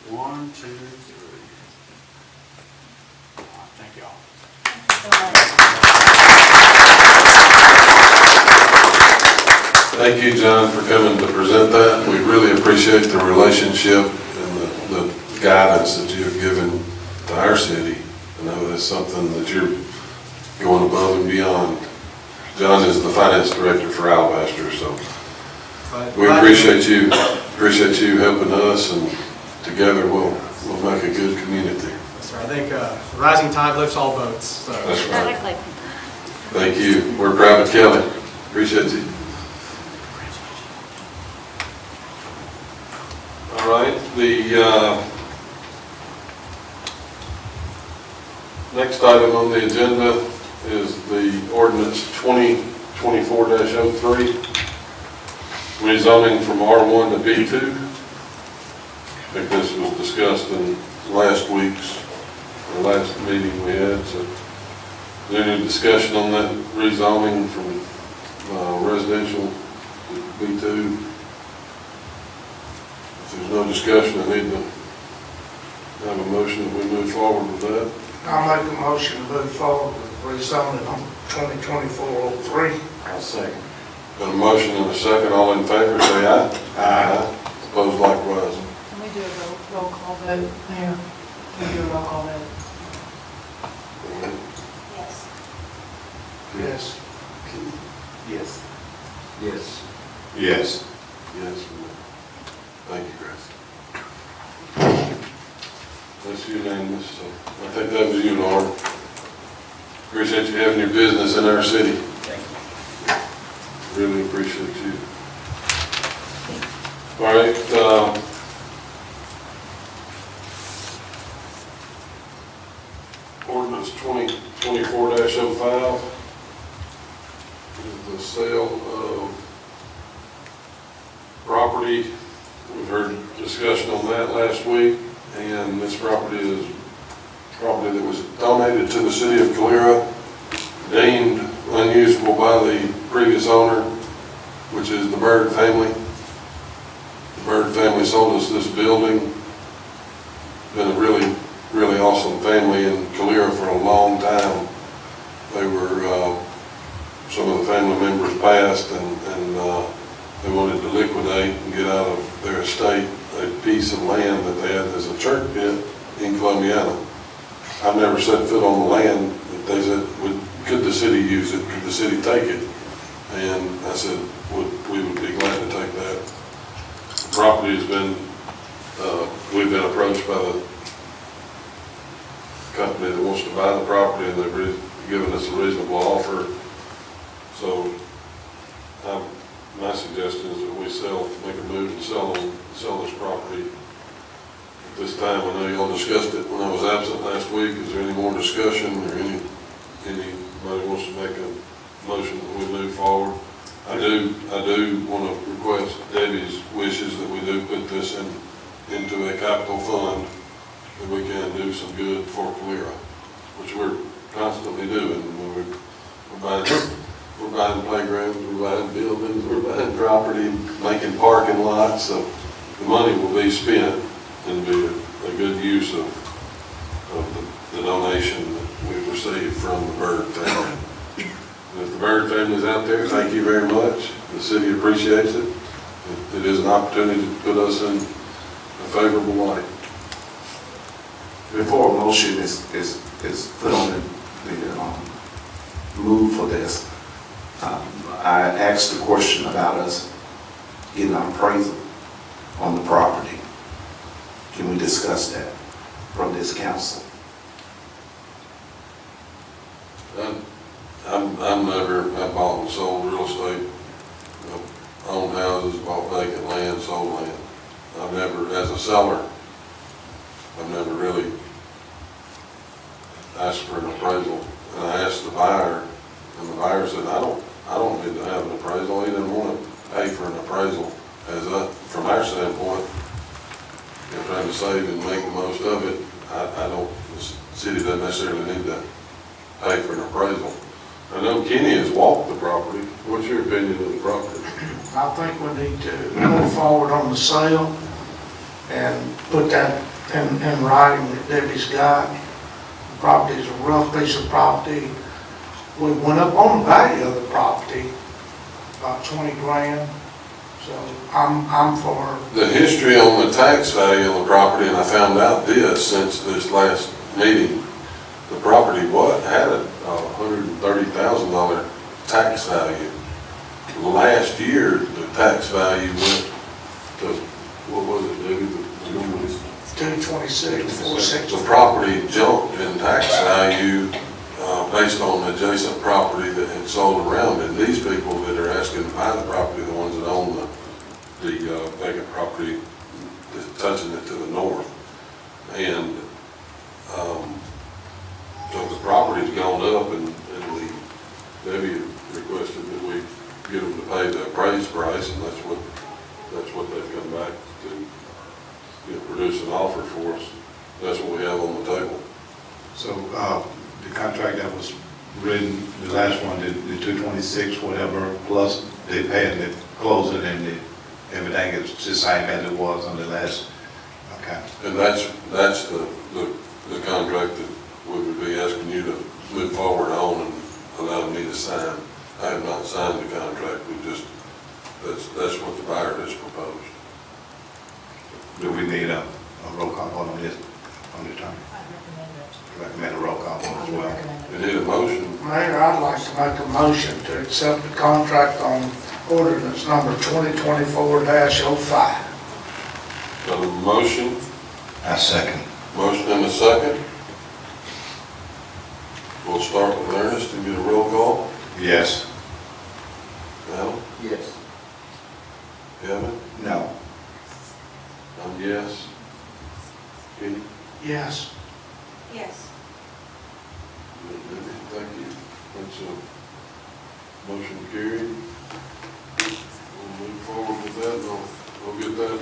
One, two, three. All right, thank y'all. Thank you, John, for coming to present that. We really appreciate the relationship and the guidance that you have given to our city. I know that's something that you're going above and beyond. John is the finance director for Alabaster, so we appreciate you helping us, and together we'll make a good community. So I think rising tide lifts all boats. So. That's right. Thank you. We're proud of Kelly. Appreciate you. All right, the next item on the agenda is the ordinance 2024-03, rezoning from R1 to B2. I think this was discussed in last meeting we had. So, is there any discussion on that rezoning from residential to B2? If there's no discussion, I need to have a motion that we move forward with that. I'll make a motion to move forward with rezoning on 2024-03. I'll second. Got a motion and a second, all in favor, say aye. Aye. Opposed likewise. Can we do a roll call vote, Mayor? Can we do a roll call vote? Yes. Yes. Yes. Yes. Yes. Yes. Thank you, Chris. That's unanimous, so I think that was you, Laura. Appreciate you having your business in our city. Really appreciate you. All right, ordinance 2024-05 is the sale of property. We've heard discussion on that last week, and this property is property that was donated to the city of Calera, deemed unusable by the previous owner, which is the Bird family. The Bird family sold us this building. Been a really, really awesome family in Calera for a long time. They were, some of the family members passed, and they wanted to liquidate and get out of their estate a piece of land that they had as a church pit in Columbiana. I've never set foot on the land, but they said, could the city use it? Could the city take it? And I said, we would be glad to take that. The property has been, we've been approached by the company that wants to buy the property, and they've given us a reasonable offer. So my suggestion is that we make a move and sell this property. At this time, I know y'all discussed it when I was absent last week. Is there any more discussion, or anybody wants to make a motion that we move forward? I do want to request Debbie's wishes that we do put this into a capital fund, that we can do some good for Calera, which we're constantly doing. We're buying playgrounds, we're buying buildings, we're buying property, making parking lots. So the money will be spent and be a good use of the donation that we've received from the Bird family. And if the Bird family's out there, thank you very much. The city appreciates it. It is an opportunity to put us in a favorable light. Before a motion is put on the move for this, I asked the question about us getting an appraisal on the property. Can we discuss that from this council? I've bought and sold real estate, owned houses, bought vacant land, sold land. I've never, as a seller, I've never really asked for an appraisal. And I asked the buyer, and the buyer said, I don't need to have an appraisal. He didn't want to pay for an appraisal. From our standpoint, trying to save and make the most of it, the city doesn't necessarily need to pay for an appraisal. I know Kenny has walked the property. What's your opinion of the property? I think we need to move forward on the sale and put that in writing that Debbie's got. The property is a rough piece of property. We went up on the value of the property, about 20 grand. So I'm for. The history on the tax value on the property, and I found out this since this last meeting, the property had a $130,000 tax value. Last year, the tax value went to, what was it, Debbie? The number was 226, 460. The property jumped in tax value based on adjacent property that had sold around it. These people that are asking to buy the property, the ones that own the vacant property, touching it to the north. And so the property's gone up, and Debbie requested that we get them to pay the appraised price, and that's what they've come back to, produce an offer for us. That's what we have on the table. So, the contract that was written, the last one, the 226, whatever, plus they paid the closing and everything is the same as it was on the last account. And that's the contract that we would be asking you to move forward on and allow me to sign. I I have not signed the contract, we just, that's what the buyer has proposed. Do we need a roll call vote on this, on the attorney? I recommend it. Recommend a roll call vote as I would well. recommend We it. need a motion. Mayor, I'd like to make a motion to accept the contract on ordinance number 2024-05. Got a motion, I second. motion and a second. We'll start with Ernest and get a roll call. Yes. Al? Yes. Kevin? No. I'm yes. Kenny? Yes. Yes. Thank you. That's a motion carried. We'll move forward with that, and I'll get that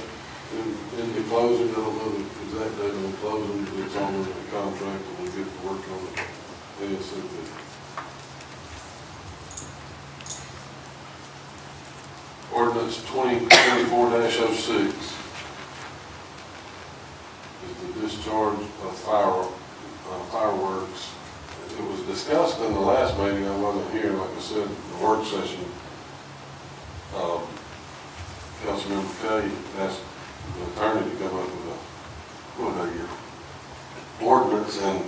in the closing. I don't know the exact date on the closing, but it's on the contract, and we'll get to work on it ASAP. Ordinance 2024-06 is the discharge of fireworks. It was discussed in the last meeting, I wasn't here, like I said, the work session. Councilmember Kay asked the attorney to come up with a ordinance, and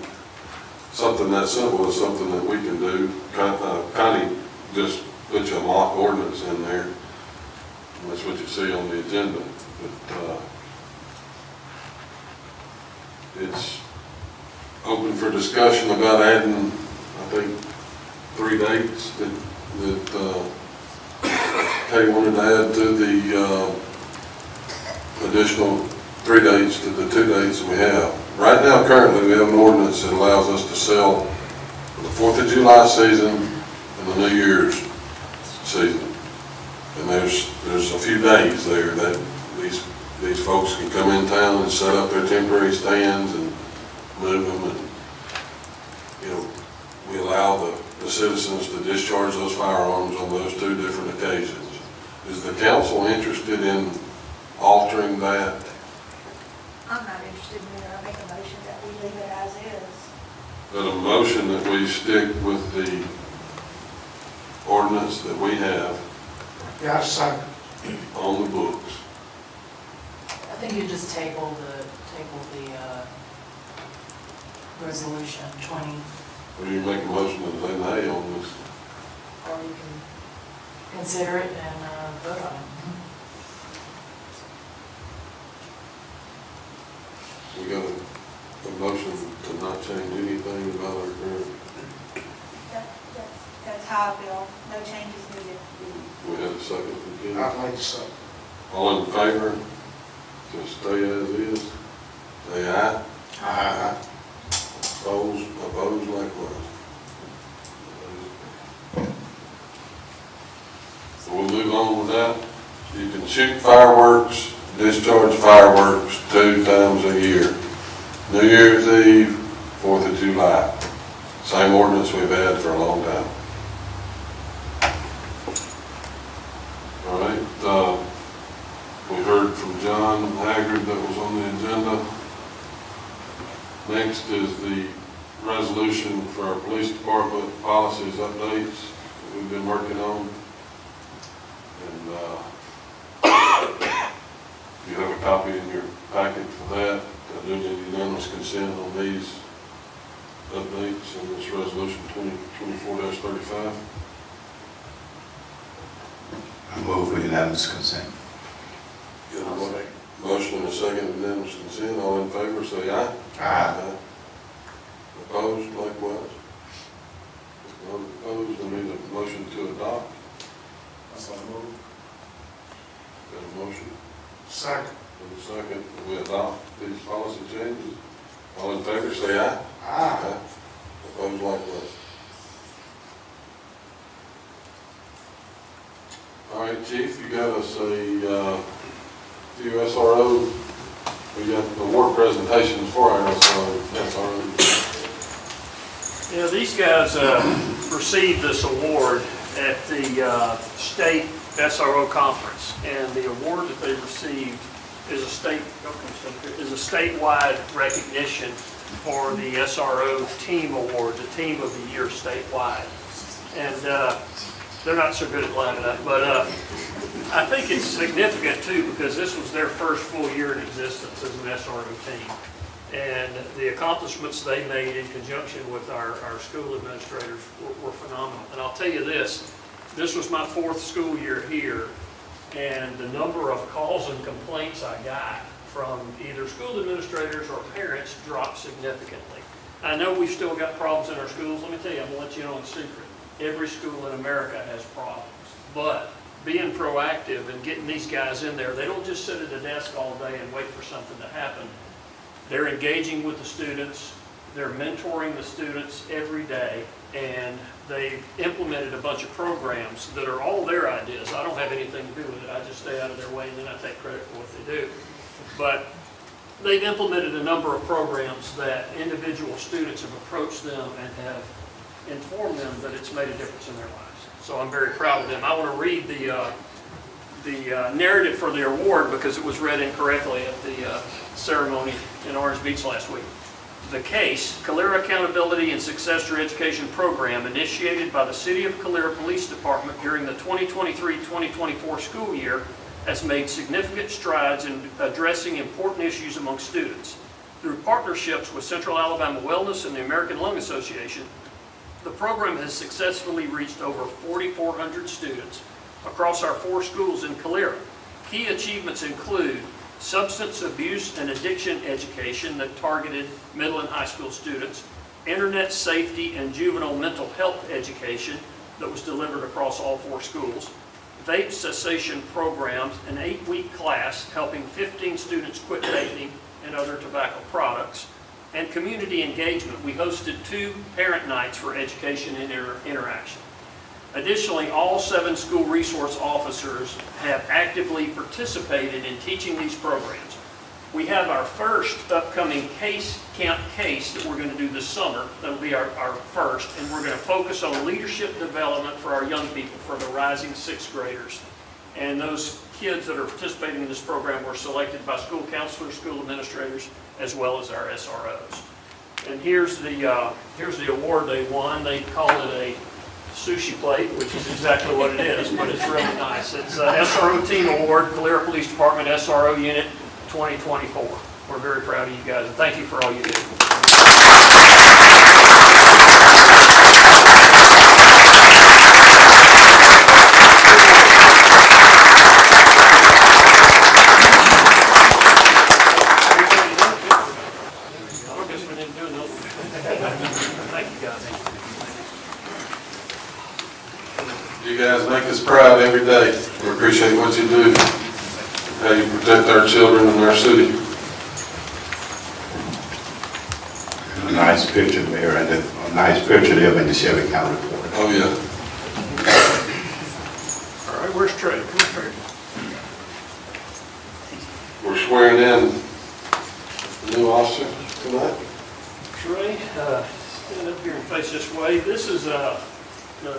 something that simple is something that we can do. Connie just put you a mock ordinance in there, and that's what you see on the agenda. But it's open for discussion about adding, I think, 3 dates that Kay wanted to add to the additional 3 dates to the 2 dates we have. Right now, currently, we have an ordinance that allows us to sell for the 4th of July season and the New Year's season. And there's a few days there that these folks can come in town and set up their temporary stands and move them, and, you know, we allow the citizens to discharge those firearms on those 2 different occasions. Is the council interested in altering that? I'm not interested in it. I make a motion that we leave it as is. That a motion that we stick with the ordinance that we have Got a second. on the books? I think you just table the resolution 20, Or you make a motion to say nay on this? or you can consider it and vote on it. We got a motion to not change anything about our current, That's how I feel. No changes needed. we had a second from Kenny. I'd like to second. All in favor, to stay as is, say aye. Aye. Opposed likewise. So we'll move on with that. You can shoot fireworks, discharge fireworks 2 times a year. New Year's Eve, 4th of July. Same ordinance we've had for a long time. All right, we heard from John Haggard that was on the agenda. Next is the resolution for our police department policies updates that we've been working on. And you have a copy in your packet for that. I do need unanimous consent on these updates in this resolution 2024-35. I move for unanimous consent. Get a motion and a second unanimous consent. All in favor, say aye. Aye. Opposed, likewise. None opposed, I need a motion to adopt. Got a motion Second. and a second, we adopt these policy changes. All in favor, say aye. Aye. Opposed, likewise. All right, Chief, you got us a few SRO, we got the award presentations for our SRO. Yeah, these guys received this award at the state SRO conference, and the award that they received is a statewide recognition for the SRO Team Award, the Team of the Year statewide. And they're not so good at lining up, but I think it's significant too, because this was their first full year in existence as an SRO team. And the accomplishments they made in conjunction with our school administrators were phenomenal. And I'll tell you this was my 4th school year here, and the number of calls and complaints I got from either school administrators or parents dropped significantly. I know we've still got problems in our schools. Let me tell you, I'm going to let you know a secret. Every school in America has problems. But being proactive and getting these guys in there, they don't just sit at a desk all day and wait for something to happen. They're engaging with the students. They're mentoring the students every day. And they've implemented a bunch of programs that are all their ideas. I don't have anything to do with it. I just stay out of their way and then I take credit for what they do. But they've implemented a number of programs that individual students have approached them and have informed them that it's made a difference in their lives. So I'm very proud of them. I want to read the narrative for the award because it was read incorrectly at the ceremony in Orange Beach last week. The CASE, Calera Accountability and Successor Education Program, initiated by the City of Calera Police Department during the 2023-2024 school year, has made significant strides in addressing important issues among students. Through partnerships with Central Alabama Wellness and the American Lung Association, the program has successfully reached over 4,400 students across our 4 schools in Calera. Key achievements include substance abuse and addiction education that targeted middle and high school students, internet safety and juvenile mental health education that was delivered across all 4 schools, vape cessation programs, an 8-week class helping 15 students quit vaping and other tobacco products, and community engagement. We hosted 2 parent nights for education and interaction. Additionally, all 7 school resource officers have actively participated in teaching these programs. We have our first upcoming camp case that we're going to do this summer. That'll be our first, and we're going to focus on leadership development for our young people, for the rising 6th graders. And those kids that are participating in this program were selected by school counselors, school administrators, as well as our SROs. And here's the award they won. They called it a sushi plate, which is exactly what it is, but it's really nice. It's SRO Team Award, Calera Police Department SRO Unit 2024. We're very proud of you guys, and thank you for all you do. I guess we didn't do another one. Thank you, guys. You guys make us proud every day. We appreciate what you do, how you protect our children and our city. A nice picture there, and a nice picture there in the Shelby County report. Oh, yeah. All right, where's Trey? Come on, Trey. We're swearing in the new officer tonight. Trey, stand up here and face this way. This is a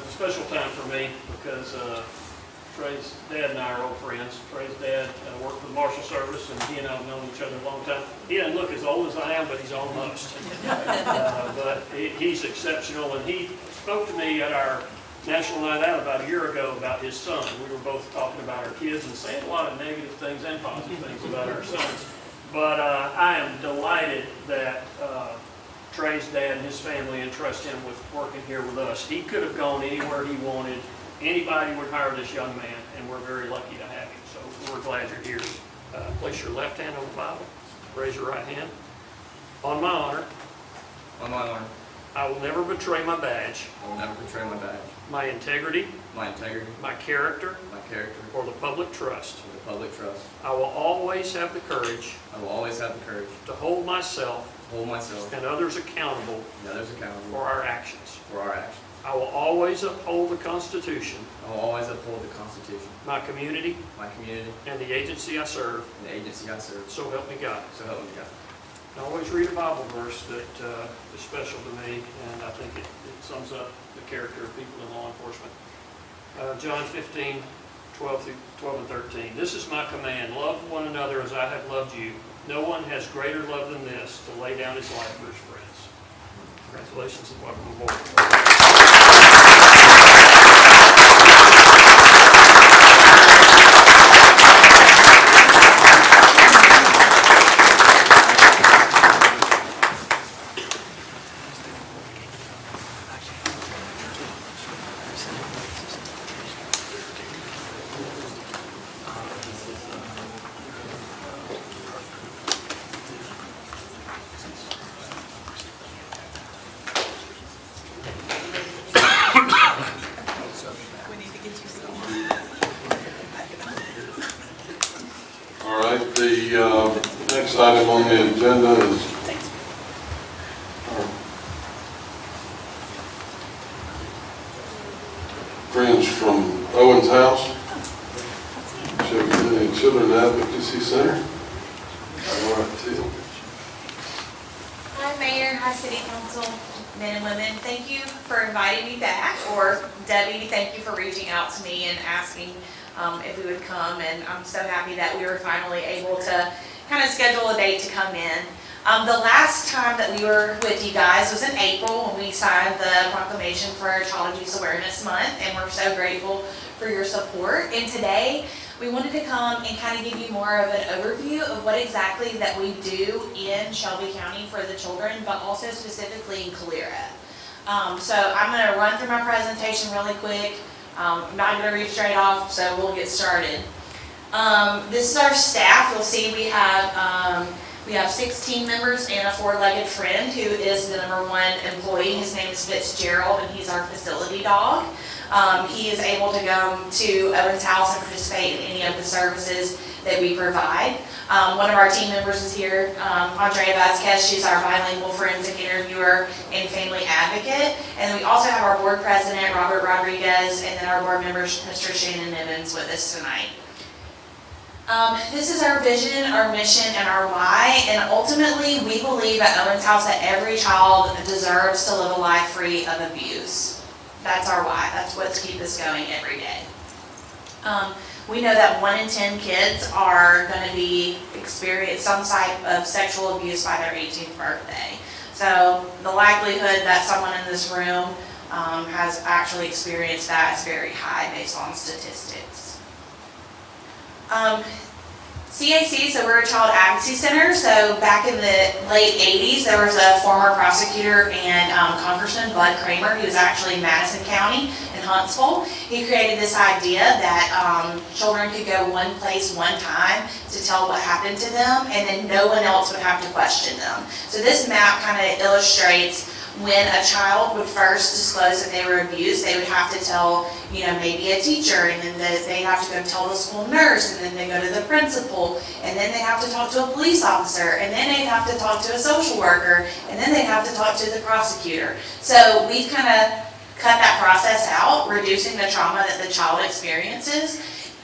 special time for me because Trey's dad and I are old friends. Trey's dad worked for the Marshal Service, and he and I have known each other a long time. He doesn't look as old as I am, but he's almost. But he's exceptional, and he spoke to me at our National Night Out about a year ago about his son. We were both talking about our kids and saying a lot of negative things and positive things about our sons. But I am delighted that Trey's dad and his family entrust him with working here with us. He could have gone anywhere he wanted. Anybody would hire this young man, and we're very lucky to have him. So we're glad you're here. Place your left hand on the Bible. Raise your right hand. On my honor, I will never betray my badge, my integrity, my character, or the public trust. I will always have the courage to hold myself and others accountable for our actions. I will always uphold the Constitution, my community, and the agency I serve. So help me God. I always read a Bible verse that is special to me, and I think it sums up the character of people in law enforcement. John 15, 12 and 13. This is my command: love one another as I have loved you. No one has greater love than this, to lay down his life for his friends. Congratulations and welcome aboard. All right, the next item on the agenda is our friends from Owen's House, Children Advocacy Center. All right, Teal. Hi, Mayor. Hi, City Council, men and women. Thank you for inviting me back, or Debbie, thank you for reaching out to me and asking if we would come, and I'm so happy that we were finally able to kind of schedule a date to come in. The last time that we were with you guys was in April when we signed the proclamation for Child Abuse Awareness Month, and we're so grateful for your support. And today, we wanted to come and kind of give you more of an overview of what exactly that we do in Shelby County for the children, but also specifically in Calera. So I'm going to run through my presentation really quick. I'm not going to read straight off, so we'll get started. This is our staff. You'll see we have 16 members and a 4-legged friend who is the #1 employee. His name is Fitzgerald, and he's our facility dog. He is able to go to Owen's House and participate in any of the services that we provide. One of our team members is here, Andrea Vasquez. She's our bilingual forensic interviewer and family advocate. And then we also have our board president, Robert Rodriguez, and then our board member, Mr. Shannon Nibbins, with us tonight. This is our vision, our mission, and our why. And ultimately, we believe at Owen's House that every child deserves to live a life free of abuse. That's our why. That's what's keep us going every day. We know that 1 in 10 kids are going to be experience some type of sexual abuse by their 18th birthday. So the likelihood that someone in this room has actually experienced that is very high based on statistics. CAC, so we're a child advocacy center. So back in the late 80s, there was a former prosecutor and Congressman Bud Kramer, who was actually in Madison County in Huntsville. He created this idea that children could go one place one time to tell what happened to them, and then no one else would have to question them. So this map kind of illustrates when a child would first disclose that they were abused, they would have to tell, maybe a teacher, and then they'd have to go tell the school nurse, and then they go to the principal, and then they have to talk to a police officer, and then they'd have to talk to a social worker, and then they'd have to talk to the prosecutor. So we've kind of cut that process out, reducing the trauma that the child experiences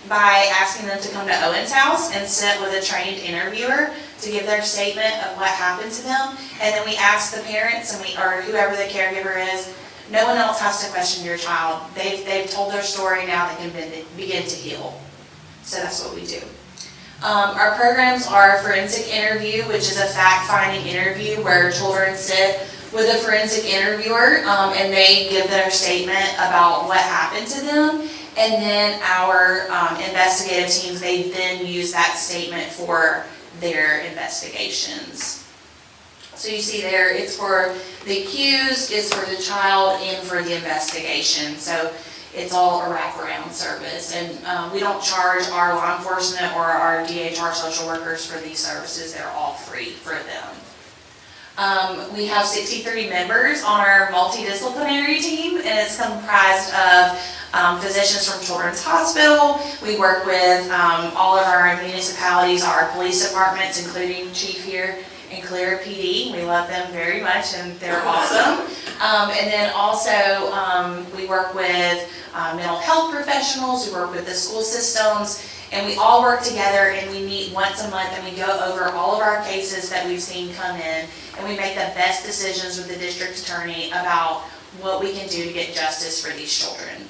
by asking them to come to Owen's House and sit with a trained interviewer to give their statement of what happened to them. And then we ask the parents or whoever the caregiver is, no one else has to question your child. They've told their story, now they can begin to heal. So that's what we do. Our programs are a forensic interview, which is a fact-finding interview where children sit with a forensic interviewer and they give their statement about what happened to them. And then our investigative teams, they then use that statement for their investigations. So you see there, it's for the accused, it's for the child, and for the investigation. So it's all a wraparound service. And we don't charge our law enforcement or our DHR social workers for these services. They're all free for them. We have 63 members on our multidisciplinary team, and it's comprised of physicians from Children's Hospital. We work with all of our municipalities, our police departments, including Chief here in Calera PD. We love them very much, and they're awesome. And then also we work with mental health professionals. We work with the school systems, and we all work together, and we meet once a month, and we go over all of our cases that we've seen come in, and we make the best decisions with the district attorney about what we can do to get justice for these children.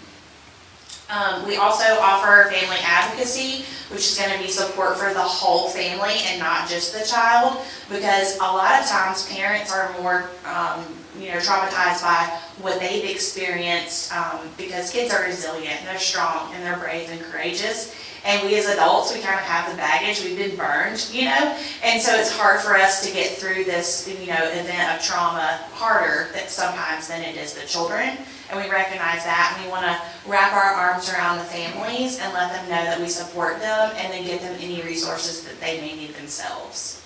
We also offer family advocacy, which is going to be support for the whole family and not just the child, because a lot of times parents are more traumatized by what they've experienced, because kids are resilient, they're strong, and they're brave and courageous. And we as adults, we kind of have the baggage, we've been burned, and so it's hard for us to get through this, event of trauma harder sometimes than it is the children. And we recognize that, and we want to wrap our arms around the families and let them know that we support them, and then give them any resources that they may need themselves.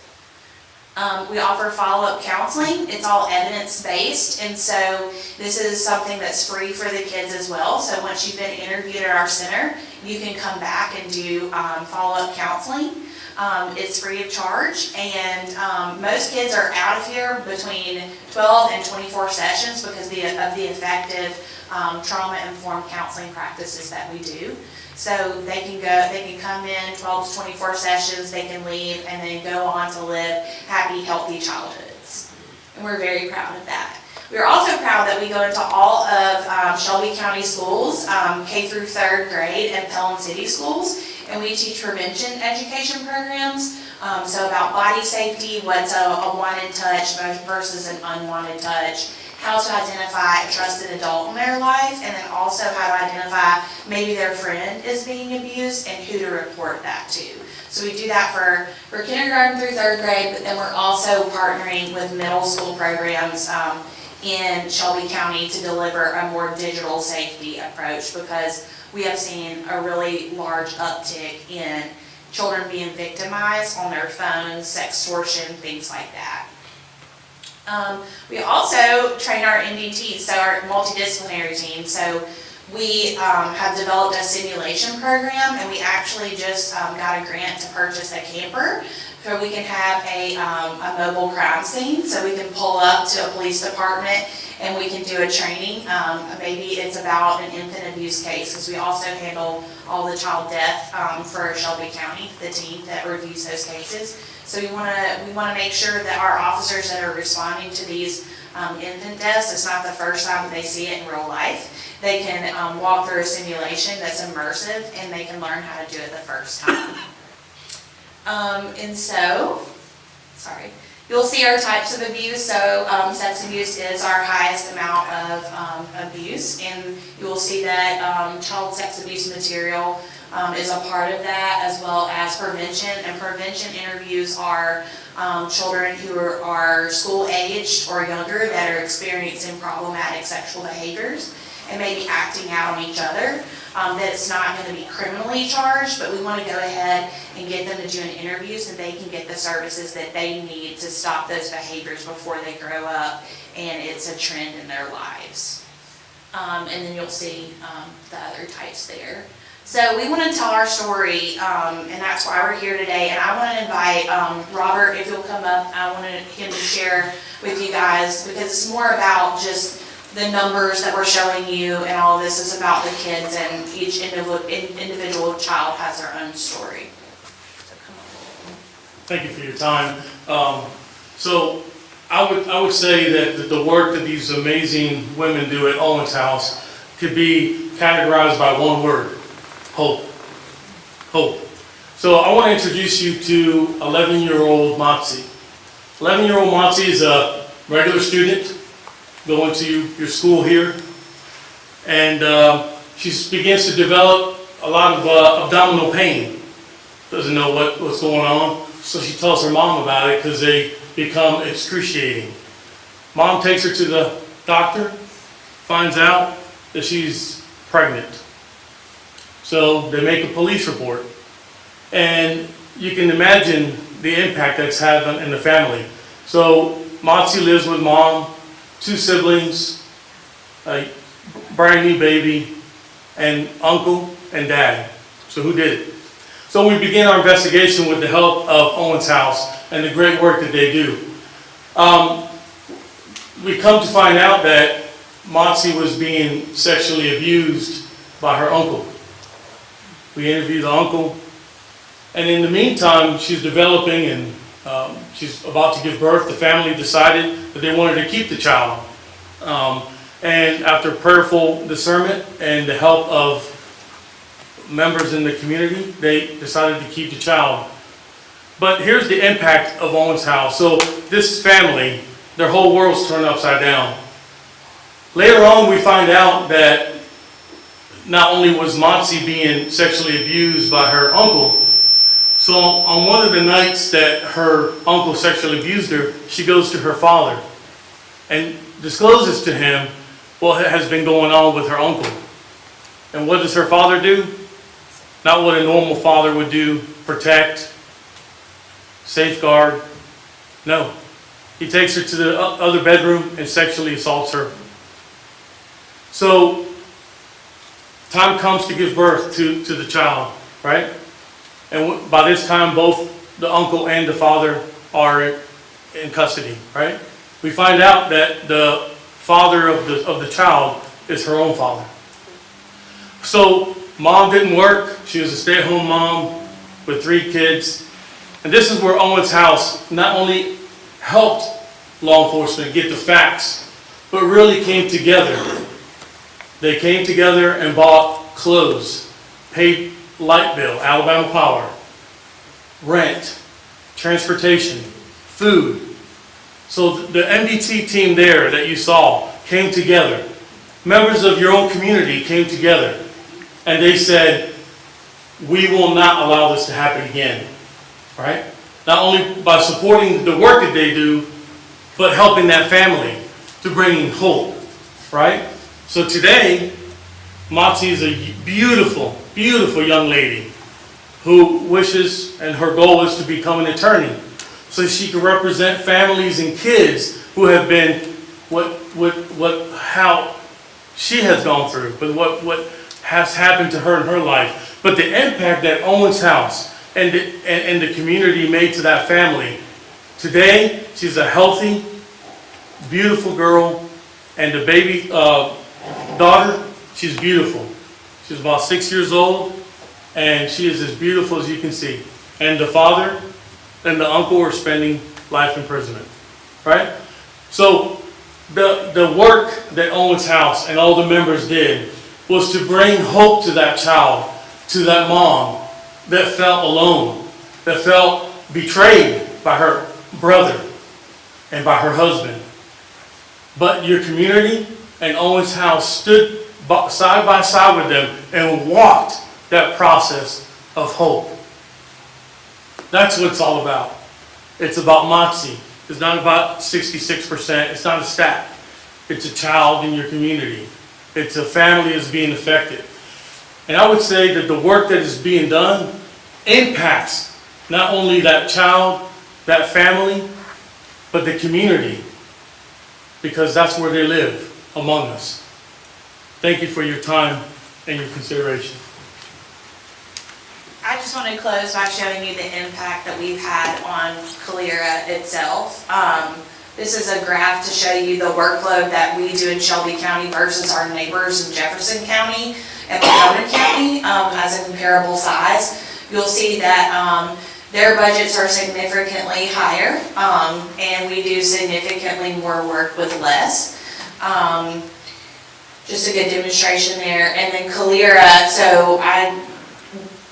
We offer follow-up counseling. It's all evidence-based, and so this is something that's free for the kids as well. So once you've been interviewed at our center, you can come back and do follow-up counseling. It's free of charge, and most kids are out of here between 12 and 24 sessions because of the effective trauma-informed counseling practices that we do. So they can come in 12 to 24 sessions, they can leave, and then go on to live happy, healthy childhoods. And we're very proud of that. We're also proud that we go into all of Shelby County schools, K through 3rd grade, and Pelham City schools, and we teach prevention education programs. So about body safety, what's a wanted touch versus an unwanted touch, how to identify a trusted adult in their life, and then also how to identify maybe their friend is being abused and who to report that to. So we do that for kindergarten through 3rd grade, but then we're also partnering with middle school programs in Shelby County to deliver a more digital safety approach, because we have seen a really large uptick in children being victimized on their phones, sextortion, things like that. We also train our MDTs, so our multidisciplinary team. So we have developed a simulation program, and we actually just got a grant to purchase a camper so we can have a mobile crime scene, so we can pull up to a police department and we can do a training. Maybe it's about an infant abuse case, because we also handle all the child death for Shelby County, the team that reviews those cases. So we want to make sure that our officers that are responding to these infant deaths, it's not the first time that they see it in real life. They can walk through a simulation that's immersive, and they can learn how to do it the first time. You'll see our types of abuse. So sex abuse is our highest amount of abuse, and you will see that child sex abuse material is a part of that, as well as prevention. And prevention interviews are children who are school-aged or younger that are experiencing problematic sexual behaviors and maybe acting out on each other. That it's not going to be criminally charged, but we want to go ahead and get them to do an interview so they can get the services that they need to stop those behaviors before they grow up and it's a trend in their lives. And then you'll see the other types there. So we want to tell our story, and that's why we're here today. And I want to invite Robert, if you'll come up. I wanted him to share with you guys, because it's more about just the numbers that we're showing you, and all of this is about the kids, and each individual child has their own story. So come on. Thank you for your time. So I would say that the work that these amazing women do at Owens House could be categorized by one word: hope. Hope. So I want to introduce you to 11-year-old Motsi. 11-year-old Motsi is a regular student going to your school here, and she begins to develop a lot of abdominal pain. Doesn't know what's going on, so she tells her mom about it because they become excruciating. Mom takes her to the doctor, finds out that she's pregnant. So they make a police report, and you can imagine the impact that's had in the family. So Motsi lives with mom, 2 siblings, a brand new baby, and uncle and dad. So who did it? So we begin our investigation with the help of Owens House and the great work that they do. We come to find out that Motsi was being sexually abused by her uncle. We interview the uncle, and in the meantime, she's developing and she's about to give birth. The family decided that they wanted to keep the child. And after prayerful discernment and the help of members in the community, they decided to keep the child. But here's the impact of Owens House. So this family, their whole world's turned upside down. Later on, we find out that not only was Motsi being sexually abused by her uncle, so on one of the nights that her uncle sexually abused her, she goes to her father and discloses to him what has been going on with her uncle. And what does her father do? Not what a normal father would do: protect, safeguard. No. He takes her to the other bedroom and sexually assaults her. So time comes to give birth to the child, right? And by this time, both the uncle and the father are in custody, right? We find out that the father of the child is her own father. So mom didn't work. She was a stay-at-home mom with 3 kids. And this is where Owens House not only helped law enforcement get the facts, but really came together. They came together and bought clothes, paid light bill, Alabama Power, rent, transportation, food. So the MDT team there that you saw came together. Members of your own community came together and they said, we will not allow this to happen again, right? Not only by supporting the work that they do, but helping that family to bring hope, right? So today, Motzi is a beautiful, beautiful young lady who wishes, and her goal is to become an attorney so she can represent families and kids who have been how she has gone through, but what has happened to her in her life. But the impact that Owens House and the community made to that family. Today, she's a healthy, beautiful girl, and the baby daughter, she's beautiful. She's about 6 years old, and she is as beautiful as you can see. And the father and the uncle are spending life imprisonment, right? So the work that Owens House and all the members did was to bring hope to that child, to that mom that felt alone, that felt betrayed by her brother and by her husband. But your community and Owens House stood side by side with them and walked that process of hope. That's what it's all about. It's about Motzi. It's not about 66%. It's not a stat. It's a child in your community. It's a family that's being affected. And I would say that the work that is being done impacts not only that child, that family, but the community, because that's where they live, among us. Thank you for your time and your consideration. I just want to close by showing you the impact that we've had on Calera itself. This is a graph to show you the workload that we do in Shelby County versus our neighbors in Jefferson County and Montgomery County as a comparable size. You'll see that their budgets are significantly higher and we do significantly more work with less. Just a good demonstration there. And then Calera, so I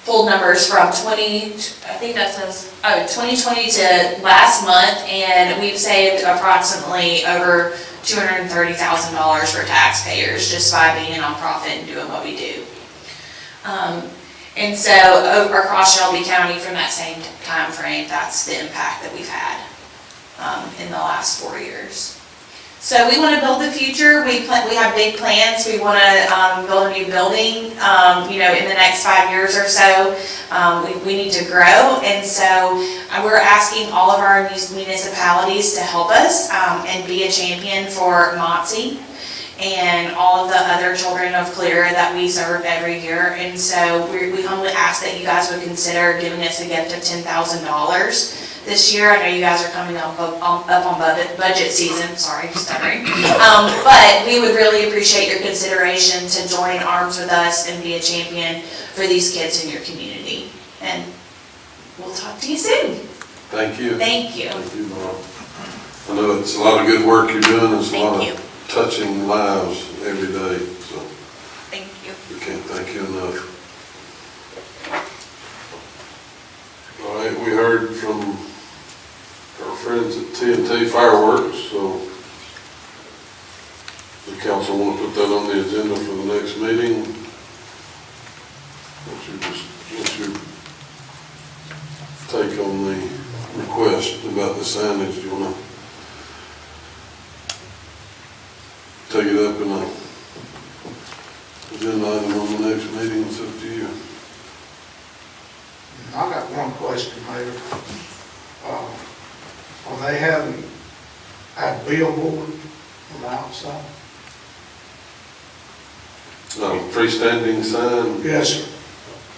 pulled numbers from 2020 to last month, and we've saved approximately over $230,000 for taxpayers just by being a nonprofit and doing what we do. And so across Shelby County from that same time frame, that's the impact that we've had in the last 4 years. So we want to build the future. We have big plans. We want to build a new building, in the next 5 years or so. We need to grow, and so we're asking all of our municipalities to help us and be a champion for Motzi and all of the other children of Calera that we serve every year. And so we humbly ask that you guys would consider giving us a gift of $10,000. This year. I know you guys are coming up on budget season, sorry, stuttering. But we would really appreciate your consideration to join arms with us and be a champion for these kids in your community. And we'll talk to you soon. Thank you. Thank you. Thank you, Mom. I know it's a lot of good work you're doing. It's a lot of touching lives every day. So thank you. We can't thank you enough. All right, we heard from our friends at TNT Fireworks, so the council want to put that on the agenda for the next meeting. What's your take on the request about the signage? Do you want to take it up in a agenda item on the next meeting? It's up to you. I got one question, Mayor. Are they having a billboard on the outside? Freestanding sign? Yes, sir.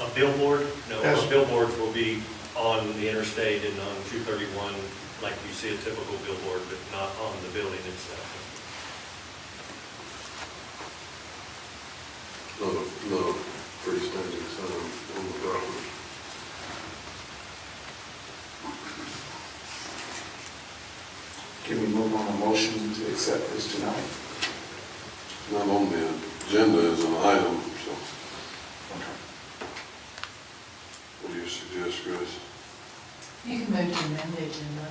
A billboard? No, Yes. our billboards will be on the interstate and on 231, like you see a typical billboard, but not on the building itself. Not a freestanding sign on the property. Can we move on a motion to accept this tonight? Not on the agenda as an item, so what do you suggest, Chris? You can move to amend the agenda.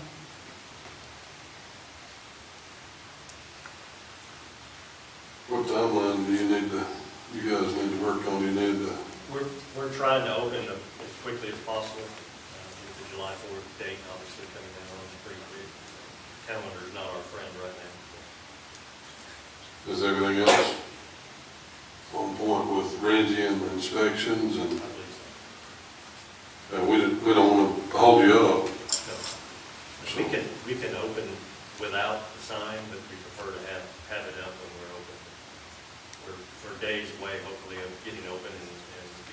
What timeline do you need to, you guys need to work on? You need to, We're trying to open as quickly as possible. With the July 4th date obviously coming down on the pretty quick. Calendar's not our friend right now. is everything else on point with Reggie and the inspections and? I believe so. We don't want to hold you up. No. We can open without the sign, but we prefer to have it up when we're open. We're days away, hopefully, of getting open and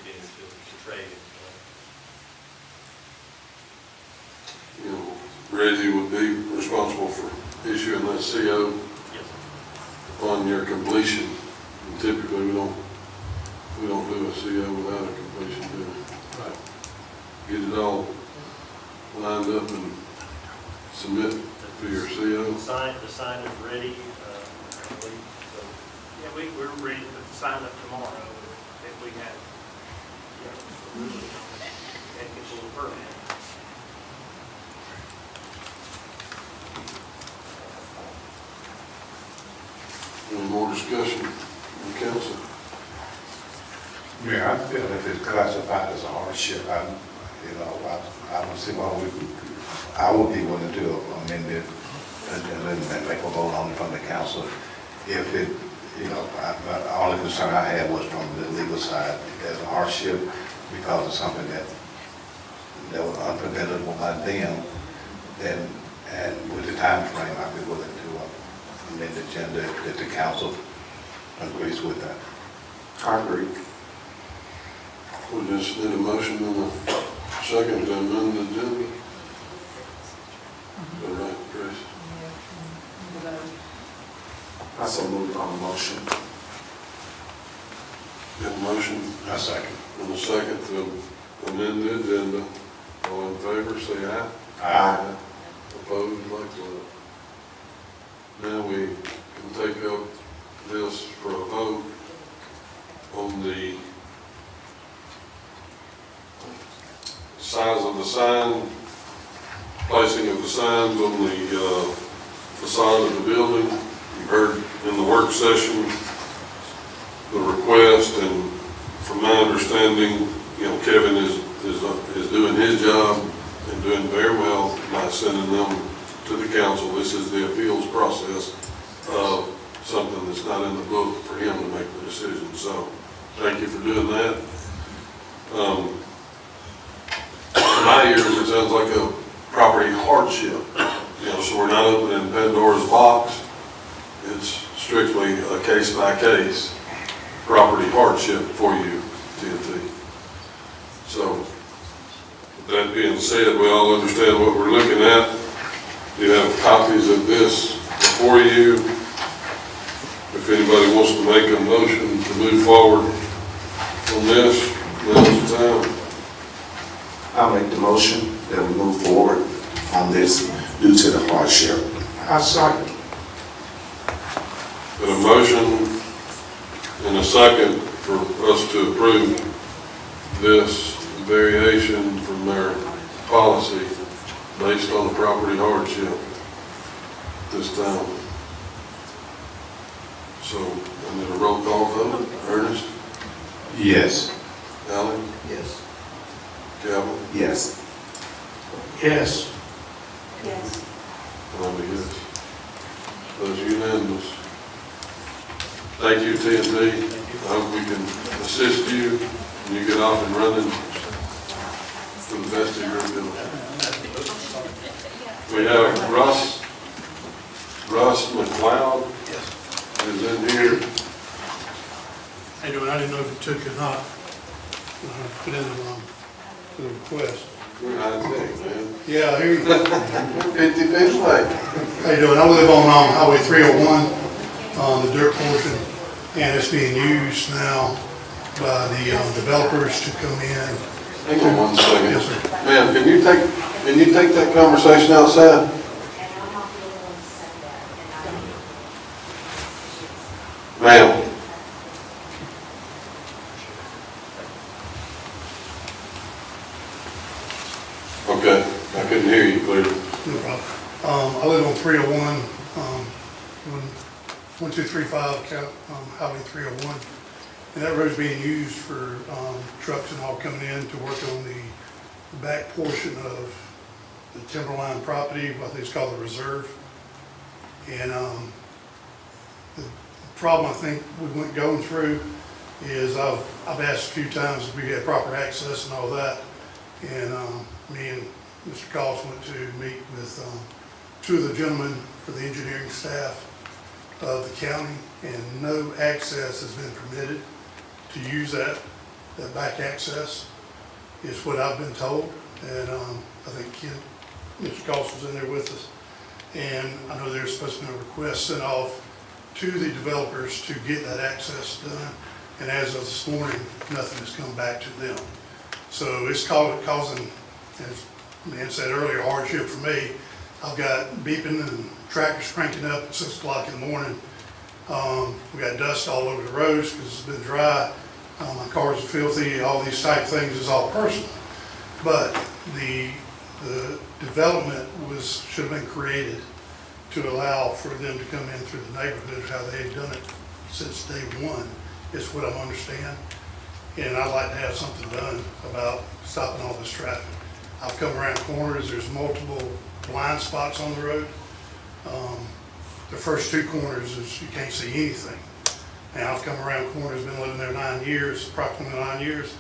beginning to trade. You know, Reggie would be responsible for issuing that CO Yes. on your completion. And typically, we don't do a CO without a completion, do we? Right. Get it all lined up and submit to your CO. The sign is ready, I believe, so. Yeah, we're ready to put the sign up tomorrow if we have, and get a little permit. Any more discussion from council? Yeah, I feel if it's classified as a hardship, I don't see why I would be willing to amend it and make a vote on it from the council. If it, the only concern I had was from the legal side, as a hardship because of something that was unpreventable by them, then, and with the time frame, I'd be willing to amend the agenda if the council agrees with that. I agree. We just need a motion and a second to amend the agenda. All right, Chris? I so moved on the motion. Got a motion I second. and a second to amend the agenda. All in favor, say aye. Aye. Opposed, like sign. Now we can take up this for a vote on the size of the sign, placing of the signs on the facade of the building. You heard in the work session the request, and from my understanding, Kevin is doing his job and doing very well by sending them to the council. This is the appeals process of something that's not in the book for him to make the decision. So thank you for doing that. In my ears, it sounds like a property hardship. So we're not opening Pandora's box. It's strictly a case-by-case property hardship for you, TNT. So, with that being said, we all understand what we're looking at. You have copies of this before you. If anybody wants to make a motion to move forward on this, now's the time. I'll make the motion that we move forward on this due to the hardship. I second. Got a motion and a second for us to approve this variation from their policy based on the property hardship this time. So, I need a roll call vote. Ernest? Yes. Alan? Yes. Calvin? Yes. Yes. Yes. I'm a yes. That's unanimous. Thank you, TNT. I hope we can assist you and you get off and running to the best of your ability. We have Russ McLeod is in here. Hey, I didn't know if it took or not, put in the request. I think, man. Yeah, here you go. 50 like. How you doing? I live on Highway 301, on the dirt portion, and it's being used now by the developers to come in. Hang on one second. Yes, sir. Ma'am, can you take that conversation outside? Ma'am. Okay, I couldn't hear you clearly. No problem. I live on 301, 1235, Highway 301. And that road's being used for trucks and all coming in to work on the back portion of the Timberline property, what they call the reserve. And the problem I think we went going through is I've asked a few times if we had proper access and all that. And me and Mr. Cost went to meet with two of the gentlemen for the engineering staff of the county, and no access has been permitted to use that back access, is what I've been told. And I think Mr. Cost was in there with us. And I know there's supposed to be a request sent off to the developers to get that access done. And as of this morning, nothing has come back to them. So it's causing, as the man said earlier, hardship for me. I've got beeping and tractors cranking up at 6 o'clock in the morning. We got dust all over the roads because it's been dry. My cars are filthy, all these type things is all personal. But the development should have been created to allow for them to come in through the neighborhood, how they had done it since day one, is what I understand. And I'd like to have something done about stopping all this traffic. I've come around corners, there's multiple blind spots on the road. The first two corners is you can't see anything. And I've come around corners, been living there 9 years, approximately 9 years,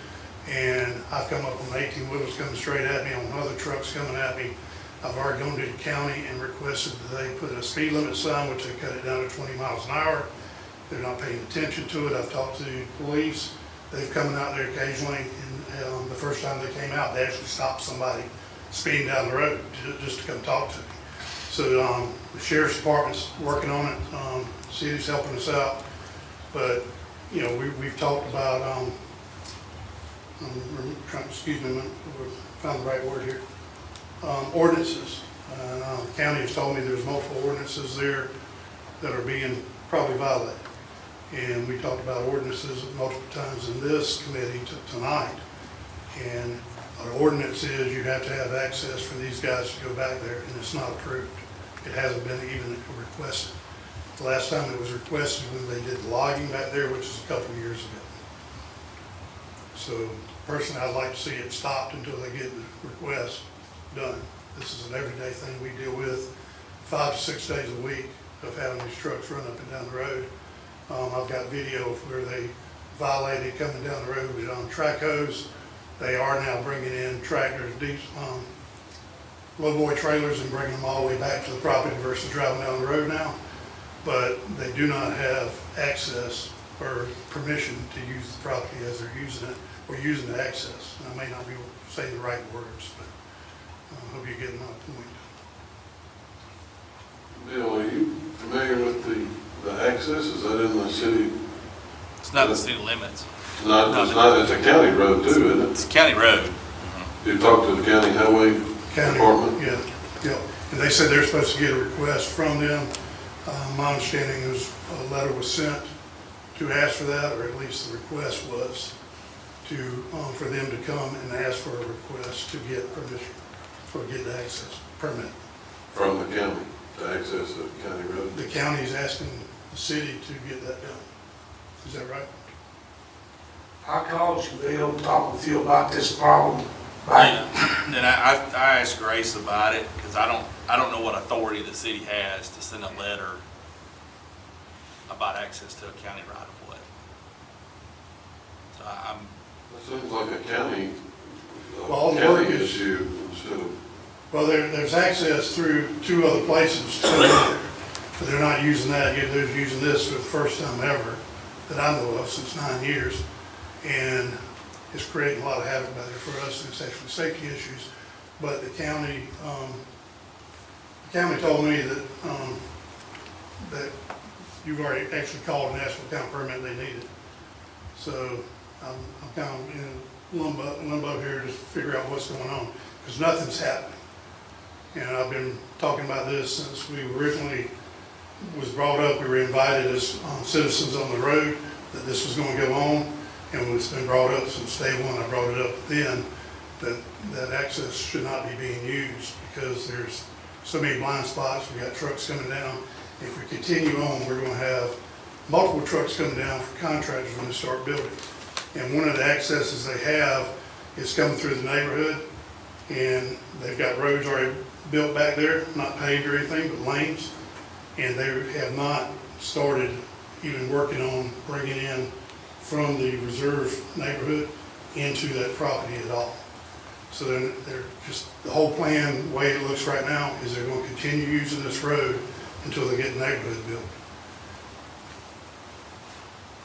and I've come up on 18-wheelers coming straight at me, on other trucks coming at me. I've already gone to the county and requested that they put a speed limit sign, which they cut it down to 20 miles an hour. They're not paying attention to it. I've talked to the police. They've come out there occasionally, and the first time they came out, they actually stopped somebody speeding down the road just to come talk to me. So the sheriff's department's working on it. The city's helping us out. But, you know, we've talked about, excuse me, found the right word here, ordinances. The county has told me there's multiple ordinances there that are being probably violated. And we talked about ordinances multiple times in this committee tonight. And our ordinance is you have to have access for these guys to go back there, and it's not approved. It hasn't been even requested. The last time it was requested when they did logging back there, which is a couple of years ago. So personally, I'd like to see it stopped until they get the request done. This is an everyday thing we deal with 5 to 6 days a week of having these trucks run up and down the road. I've got video of where they violated coming down the road with track hose. They are now bringing in tractors, lowboy trailers, and bringing them all the way back to the property versus driving down the road now. But they do not have access or permission to use the property as they're using it, or using the access. And I may not be saying the right words, but I hope you're getting my point. Bill, are you familiar with the access? Is that in the city? It's not the city limits. It's not, it's a county road too, isn't it? It's a county road. You talked to the county highway department? Yeah. And they said they're supposed to get a request from them. My understanding is a letter was sent to ask for that, or at least the request was to, for them to come and ask for a request to get permission, for get the access permit. From the county to access the county road? The county is asking the city to get that done. Is that right? I called you, Bill, to talk with you about this problem. And then I asked Grace about it, because I don't know what authority the city has to send a letter about access to a county right of way. So It seems like a county issue instead of. Well, there's access through 2 other places to there, but they're not using that. They're using this for the first time ever that I know of since 9 years. And it's creating a lot of havoc out there for us, and it's actually safety issues. but the county told me that, that you've already actually called and asked for the kind of permit they needed. So I'm kind of in limbo here to figure out what's going on, because nothing's happening. And I've been talking about this since we originally was brought up. We were invited as citizens on the road that this was going to go on, and it's been brought up since day one. I brought it up then, that access should not be being used because there's so many blind spots. We got trucks coming down. If we continue on, we're going to have multiple trucks coming down for contractors when they start building. And one of the accesses they have is coming through the neighborhood, and they've got roads already built back there, not paved or anything, but lanes. And they have not started even working on bringing in from the reserve neighborhood into that property at all. So then they're just, the whole plan, the way it looks right now, is they're going to continue using this road until they get neighborhood built.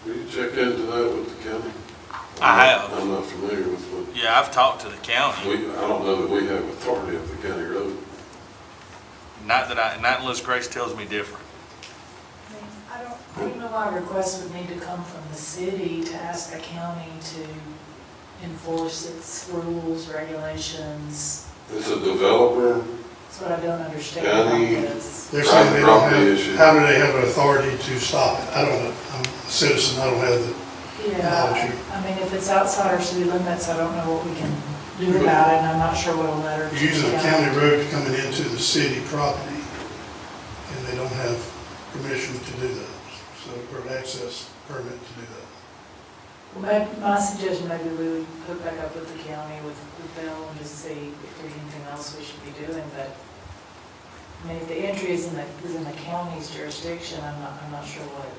Will you check into that with the county? I have. I'm not familiar with what, Yeah, I've talked to the county. I don't know that we have authority of the county road. Not unless Grace tells me different. I don't know why requests would need to come from the city to ask the county to enforce its rules, regulations. It's a developer, That's what I don't understand County- about this. They're saying they don't Property issue. have, how do they have authority to stop it? I don't know. I'm a citizen, I don't have the knowledge. Yeah, I mean, if it's outside our city limits, I don't know what we can do about it, and I'm not sure what a letter to You're using the a county road coming into the city property, and they don't have permission to do that, so, or an access permit to do that. Well, my suggestion, maybe we would hook back up with the county, with Bill, and just see if there's anything else we should be doing, but, I mean, if the entry is in the county's jurisdiction, I'm not sure what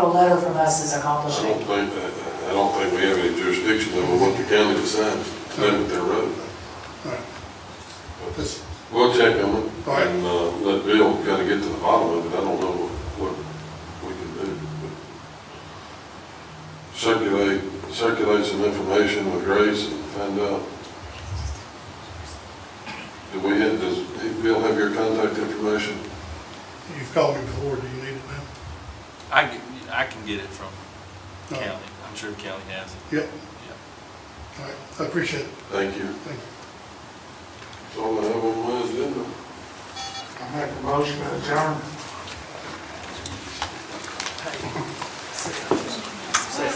a letter from us is I accomplishing. don't think we have any jurisdiction over what the county decides to do with their road. All right. But we'll check on it All right. and let Bill kind of get to the bottom of it. I don't know what we can do. But circulate some information with Grace and find out. Does Bill have your contact information? You've called me before, do you need it now? I can get it from the No. county. I'm sure the county has it. Yep. Yeah. All right, I appreciate it. Thank you. Thank you. That's all I have on my agenda. I make a motion to adjourn. Say it.